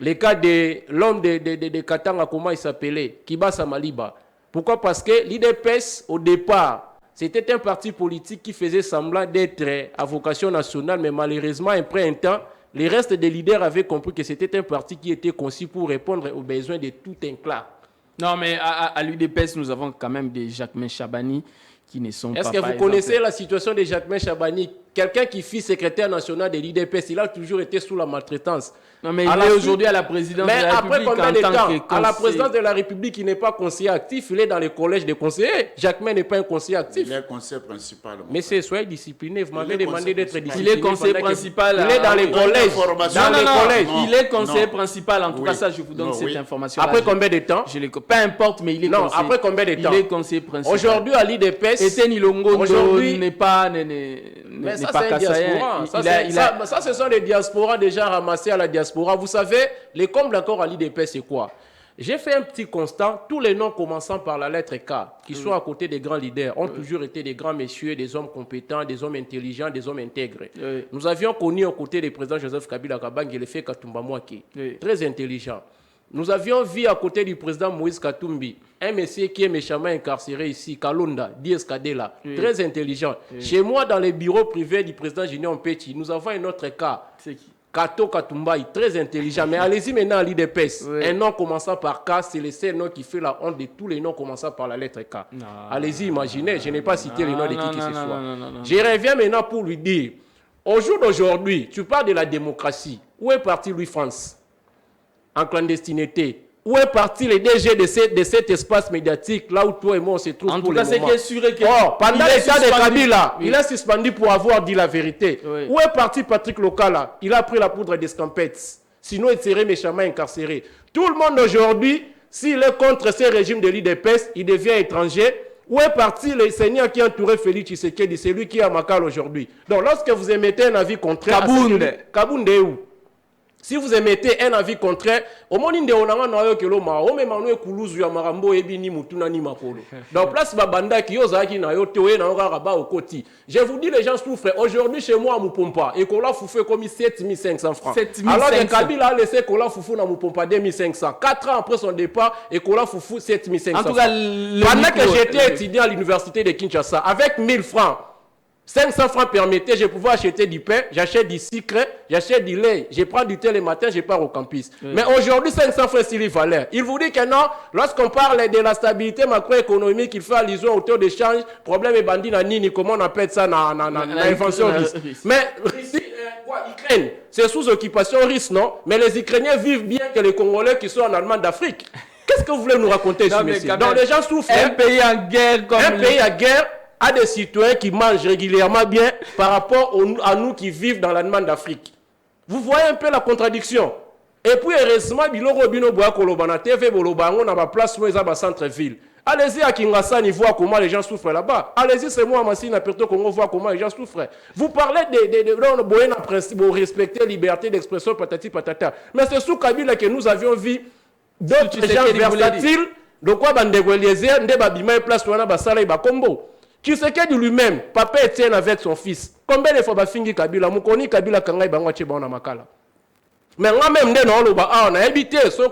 les cas de l'homme de Katanga, comment il s'appelait, Kibasa Maliba. Pourquoi? Parce que l'IDPS, au départ, c'était un parti politique qui faisait semblant d'être à vocation nationale, mais malheureusement, après un temps, les restes des leaders avaient compris que c'était un parti qui était conçu pour répondre aux besoins de tout un clan. Non, mais à l'UDPS, nous avons quand même des Jacquemain Chabani qui ne sont pas... Est-ce que vous connaissez la situation de Jacquemain Chabani? Quelqu'un qui fut secrétaire national de l'UDPS, il a toujours été sous la maltraitance. Non, mais il est aujourd'hui à la présidence de la République. Mais après combien de temps? À la présidence de la République, il n'est pas conseiller actif, il est dans le collège des conseillers. Jacquemain n'est pas un conseiller actif. Il est conseiller principal. Mais soyez discipliné, vous m'avez demandé d'être discipliné. Il est conseiller principal. Il est dans les collèges. Il est conseiller principal. En tout cas, ça, je vous donne cette information. Après combien de temps? Peu importe, mais il est conseiller. Non, après combien de temps? Il est conseiller principal. Aujourd'hui, à l'IDPS... Etienne Ilongo n'est pas... Mais ça, c'est un diaspora. Ça, ce sont les diasporas déjà ramassés à la diaspora. Vous savez, les combles encore à l'IDP, c'est quoi? J'ai fait un petit constat. Tous les noms commençant par la lettre K, qui sont à côté des grands leaders, ont toujours été des grands messieurs, des hommes compétents, des hommes intelligents, des hommes intègres. Nous avions connu aux côtés du président Joseph Kabila Kabange le fait Katumba Mwaki, très intelligent. Nous avions vu à côté du président Moïse Katumbi un monsieur qui est méchamment incarcéré ici, Kalonda, Dies Kadela, très intelligent. Chez moi, dans les bureaux privés du président Junior Mpeti, nous avons un autre cas. C'est qui? Kato Katumbaï, très intelligent. Mais allez-y maintenant à l'IDPS. Un nom commençant par K, c'est le seul nom qui fait la honte de tous les noms commençant par la lettre K. Allez-y, imaginez, je n'ai pas cité les noms de qui que ce soit. Je reviens maintenant pour lui dire, au jour d'aujourd'hui, tu parles de la démocratie. Où est parti Louis France? En clandestinité. Où est parti le DG de cet espace médiatique, là où toi et moi on se trouve pour le moment? En tout cas, c'est sûr que... pendant l'état de Kabila, il est suspendu pour avoir dit la vérité. Où est parti Patrick Lokala? Il a pris la poudre d'escampette. Sinon, il serait méchamment incarcéré. Tout le monde aujourd'hui, s'il est contre ce régime de l'IDPS, il devient étranger. Où est parti le seigneur qui entourait Félix Tshisekedi? C'est lui qui est à Makal aujourd'hui. Donc, lorsque vous émettez un avis contraire... Kabounde est où? Si vous émettez un avis contraire, au moins il donc place babanda qui ozaki na yo tewe na ngara au koti. Je vous dis les gens souffrent. Aujourd'hui chez moi à Mupompa et Kola Foufou comme 7500 francs. Alors que Kabila a laissé Kola Foufou na Mupompa 2500. 4 ans après son départ et Kola Foufou 7500. En tout cas, pendant que j'étais étudiant à l'université de Kinshasa avec 1000 francs. 500 francs permettaient, je pouvais acheter du pain, j'achète du sucre, j'achète du lait, je prends du thé le matin, je pars au campus. Mais aujourd'hui, 500 francs, c'est les valeurs. Il vous dit que non, lorsqu'on parle de la stabilité macroéconomique, il fait allusion au taux de change, problème et bandit, nini, comment on appelle ça, l'invention russe. Mais Ukraine, c'est sous occupation russe, non? Mais les Ukrainiens vivent bien que les Congolais qui sont en Allemagne d'Afrique. Qu'est-ce que vous voulez nous raconter, monsieur? Donc les gens souffrent. Un pays en guerre comme... Un pays en guerre. à des citoyens qui mangent régulièrement bien par rapport à nous qui vivent dans la demande d'Afrique. Vous voyez un peu la contradiction. Et puis heureusement, biloko bino boya koloba na TV bolobango na ba place où ils centre-ville. Allez-y à Kinshasa, y voir comment les gens souffrent là-bas. Allez-y, c'est moi, Massina, Perto Congo, voir comment les gens souffrent. Vous parlez de principe, vous respectez liberté d'expression, patati patata. Mais c'est sous Kabila que nous avions vu d'autres gens versatiles. De quoi Bandegweliezer, Ndebabima et place Wana Basala et Bakombo. Tu sais qu'il lui-même, papa Etienne avec son fils. Combien de fois Bafingi Kabila, Mukoni Kabila Kangai Bangwache Baona Makala. Mais moi-même, on a habité ce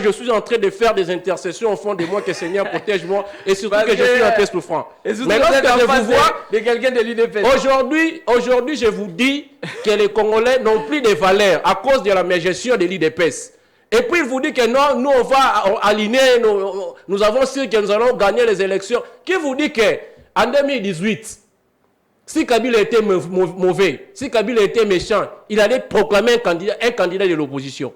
je suis en train de faire des intercessions au fond de moi, que Seigneur protège-moi et surtout que je suis un peu souffrant. Mais lorsque je vous vois, de quelqu'un de l'UDPS. Aujourd'hui, je vous dis que les Congolais n'ont plus de valeur à cause de la gestion de l'UDPS. Et puis il vous dit que non, nous on va aligner, nous avons su que nous allons gagner les élections. Qui vous dit qu'en 2018, si Kabila était mauvais, si Kabila était méchant, il allait proclamer un candidat de l'opposition.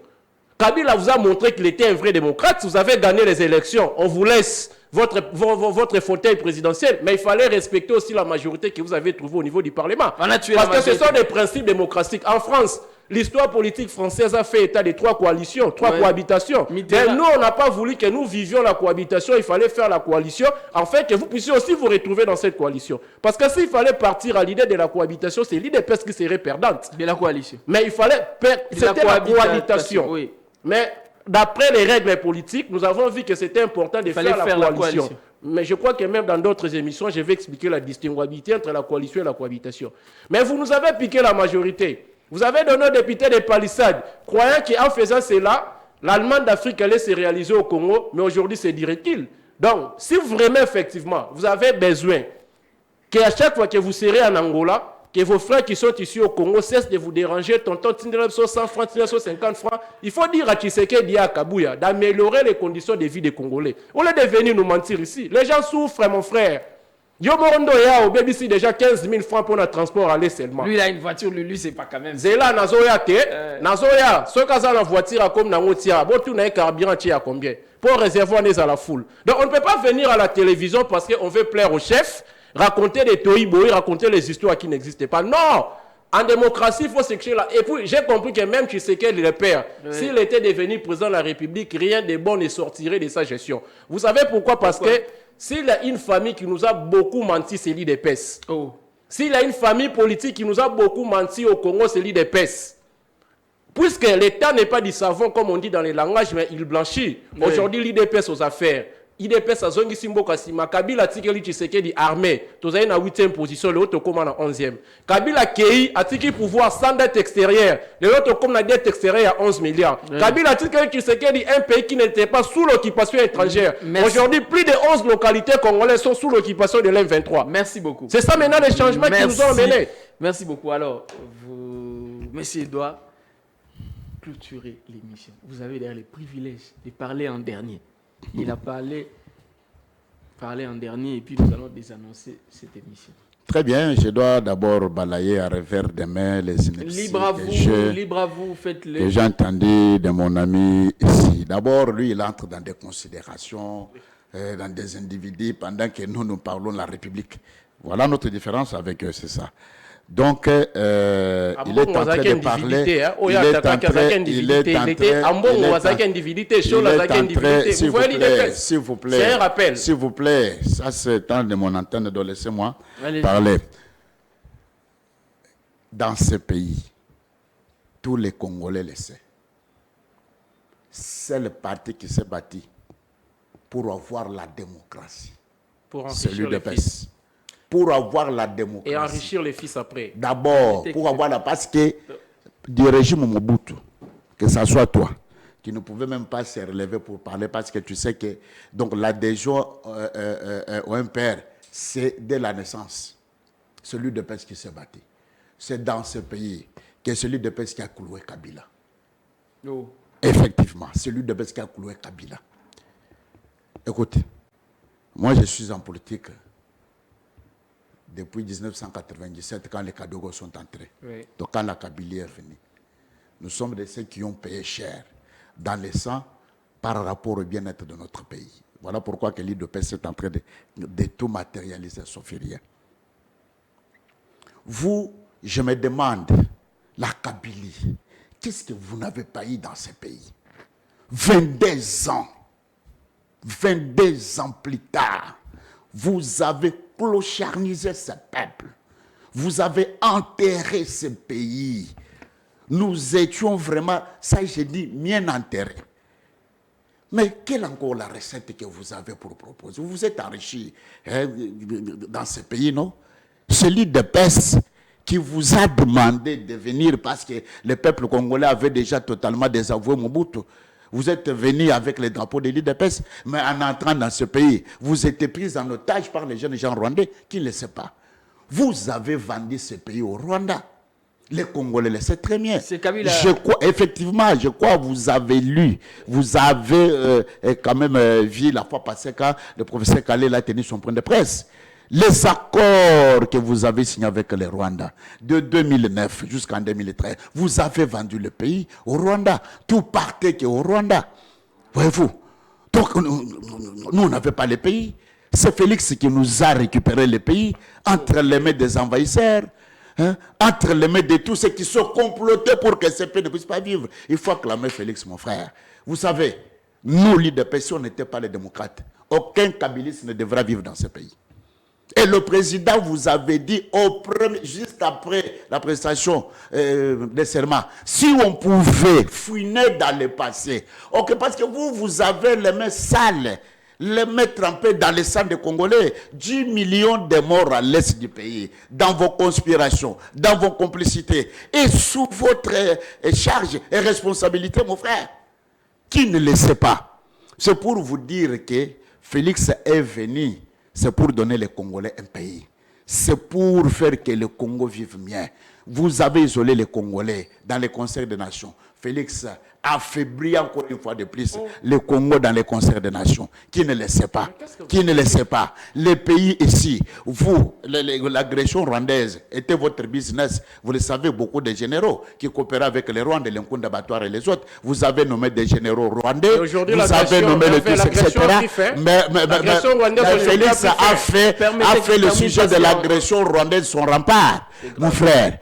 Kabila vous a montré qu'il était un vrai démocrate. Vous avez gagné les élections. On vous laisse votre fauteuil présidentiel. Mais il fallait respecter aussi la majorité que vous avez trouvée au niveau du Parlement. Parce que ce sont des principes démocratiques. En France, l'histoire politique française a fait état de 3 coalitions, 3 cohabitations. Mais nous, on n'a pas voulu que nous vivions la cohabitation. Il fallait faire la coalition, afin que vous puissiez aussi vous retrouver dans cette coalition. Parce que s'il fallait partir à l'idée de la cohabitation, c'est l'UDPS qui serait perdante. De la coalition. Mais il fallait... C'était la cohabitation. Oui. Mais d'après les règles politiques, nous avons vu que c'était important de faire la coalition. Mais je crois que même dans d'autres émissions, je vais expliquer la distinguabilité entre la coalition et la cohabitation. Mais vous nous avez piqué la majorité. Vous avez donné aux députés des palissades, croyant qu'en faisant cela, l'Allemagne d'Afrique allait se réaliser au Congo, mais aujourd'hui c'est direcil. Donc, si vraiment, effectivement, vous avez besoin qu'à chaque fois que vous serez en Angola, que vos frères qui sont ici au Congo cessent de vous déranger, tonton, 100 francs, 50 francs, il faut dire à Tshisekedi à Kabouya d'améliorer les conditions de vie des Congolais. Au lieu de venir nous mentir ici, les gens souffrent, mon frère. Yo Morondo ya au BBC déjà 15 000 francs pour notre transport aller seulement. Lui il a une voiture, lui c'est pas quand même. Zela nazoya te, nazoya, ce cas la voiture comme na ngotia, bon tout na carburant à combien pour réservoir les à la foule. Donc on ne peut pas venir à la télévision parce qu'on veut plaire au chef, raconter des tohibohi, raconter les histoires qui n'existaient pas. Non. En démocratie, il faut s'écrire là. Et puis, j'ai compris que même Tshisekedi le père, s'il était devenu président de la République, rien de bon ne sortirait de sa gestion. Vous savez pourquoi? Parce que s'il y a une famille qui nous a beaucoup menti, c'est l'UDPS. Oh. S'il y a une famille politique qui nous a beaucoup menti au Congo, c'est l'UDPS. Puisque l'État n'est pas du savon, comme on dit dans les langages, mais il blanchit. Oui. Aujourd'hui, l'UDPS aux affaires. IDPS a zongi simboka sima Kabila tikeli Tshisekedi armée tozali na 8e position le autre comme na 11e Kabila kei atiki pouvoir sans dette extérieure le autre comme na dette extérieure à 11 milliards Kabila tikeli Tshisekedi un pays qui n'était pas sous l'occupation étrangère. Aujourd'hui plus de 11 localités congolaises sont sous l'occupation de l'M23. Merci beaucoup. C'est ça maintenant les changements qui nous ont menés. Merci beaucoup. Alors monsieur doit clôturer l'émission. Vous avez d'ailleurs le privilège de parler en dernier. Il a parlé en dernier et puis nous allons désannoncer cette émission. Très bien, je dois d'abord balayer à revers de main les inepties libre à vous, faites-le. Que j'ai entendu de mon ami ici. D'abord, lui, il entre dans des considérations, dans des individus, pendant que nous parlons de la République. Voilà notre différence avec eux, c'est ça. Donc, il est en train de parler. S'il vous plaît, c'est un rappel. S'il vous plaît, ça c'est temps de mon antenne, donc laissez-moi parler. Dans ce pays, tous les Congolais le savent. C'est le parti qui s'est bâti pour avoir la démocratie. Celui de PES. Pour avoir la démocratie. Et enrichir les fils après. D'abord, pour avoir la... Parce que du régime Mobutu, que ce soit toi, qui ne pouvais même pas se relever pour parler, parce que tu sais que donc l'adhésion au MPR, c'est dès la naissance. Celui de PES qui s'est battu. C'est dans ce pays que celui de PES qui a cloué Kabila. Oh. Effectivement, celui de PES qui a cloué Kabila. Écoutez, moi je suis en politique depuis 1997, quand les Kadogos sont entrés. Oui. Donc quand la Kabylie est venue. Nous sommes de ceux qui ont payé cher dans le sang par rapport au bien-être de notre pays. Voilà pourquoi que l'IDPS est en train de tout matérialiser, sauf rien. Vous, je me demande, la Kabylie, qu'est-ce que vous n'avez pas eu dans ce pays? 22 ans plus tard, vous avez clocharnisé ce peuple. Vous avez enterré ce pays. Nous étions vraiment, ça je dis, bien enterrés. Mais quelle encore la recette que vous avez pour proposer? Vous vous êtes enrichi dans ce pays, non? Celui de PES qui vous a demandé de venir parce que le peuple congolais avait déjà totalement désavoué Mobutu. Vous êtes venu avec les drapeaux de l'IDPS, mais en entrant dans ce pays, vous êtes pris en otage par les jeunes gens rwandais qui ne le savent pas. Vous avez vendu ce pays au Rwanda. Les Congolais le savent très bien. Je crois, effectivement, je crois que vous avez lu, vous avez quand même vu la fois passée quand le professeur Kalel a tenu son point de presse. Les accords que vous avez signés avec le Rwanda de 2009 jusqu'en 2013, vous avez vendu le pays au Rwanda. Tout partait au Rwanda. Voyez-vous? Donc, nous, on n'avait pas le pays. C'est Félix qui nous a récupéré le pays entre les mains des envahisseurs, entre les mains de tous ceux qui sont complotés pour que ce pays ne puisse pas vivre. Il faut acclamer Félix, mon frère. Vous savez, nous, l'IDPS, on n'était pas les démocrates. Aucun Kabiliste ne devra vivre dans ce pays. Et le président vous avait dit, juste après la prestation des serments, si on pouvait fouiner dans le passé, parce que vous avez les mains sales, les mains trempées dans le sang des Congolais, 10 millions de morts à l'est du pays, dans vos conspirations, dans vos complicités, et sous votre charge et responsabilité, mon frère, qui ne le sait pas. C'est pour vous dire que Félix est venu. C'est pour donner les Congolais un pays. C'est pour faire que le Congo vive bien. Vous avez isolé les Congolais dans les concerts des nations. Félix affaiblit encore une fois de plus le Congo dans les concerts des nations. Qui ne le sait pas? Qui ne le sait pas? Les pays ici, vous, l'agression rwandaise était votre business. Vous le savez, beaucoup de généraux qui coopéraient avec les Rwandais, les Nkunda Batouar et les autres. Vous avez nommé des généraux rwandais. Vous avez nommé le tous, etc. Mais Félix a fait le sujet de l'agression rwandaise son rempart. Mon frère,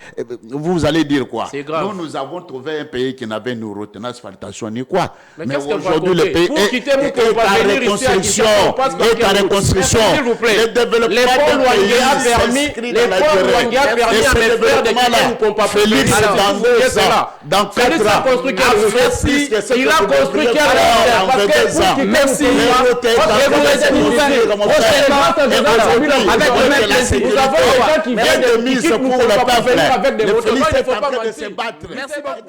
vous allez dire quoi? Nous avons trouvé un pays qui n'avait ni retenance, faltation ni quoi. Mais aujourd'hui, le pays est en reconstruction. Le développement du pays s'inscrit dans la durée. Et ce développement-là, Félix, dans 4 ans, il a construit quel rêve? Merci. Nous avons des gens qui viennent de mise pour le peuple. Le Félix est en train de se battre. Merci beaucoup.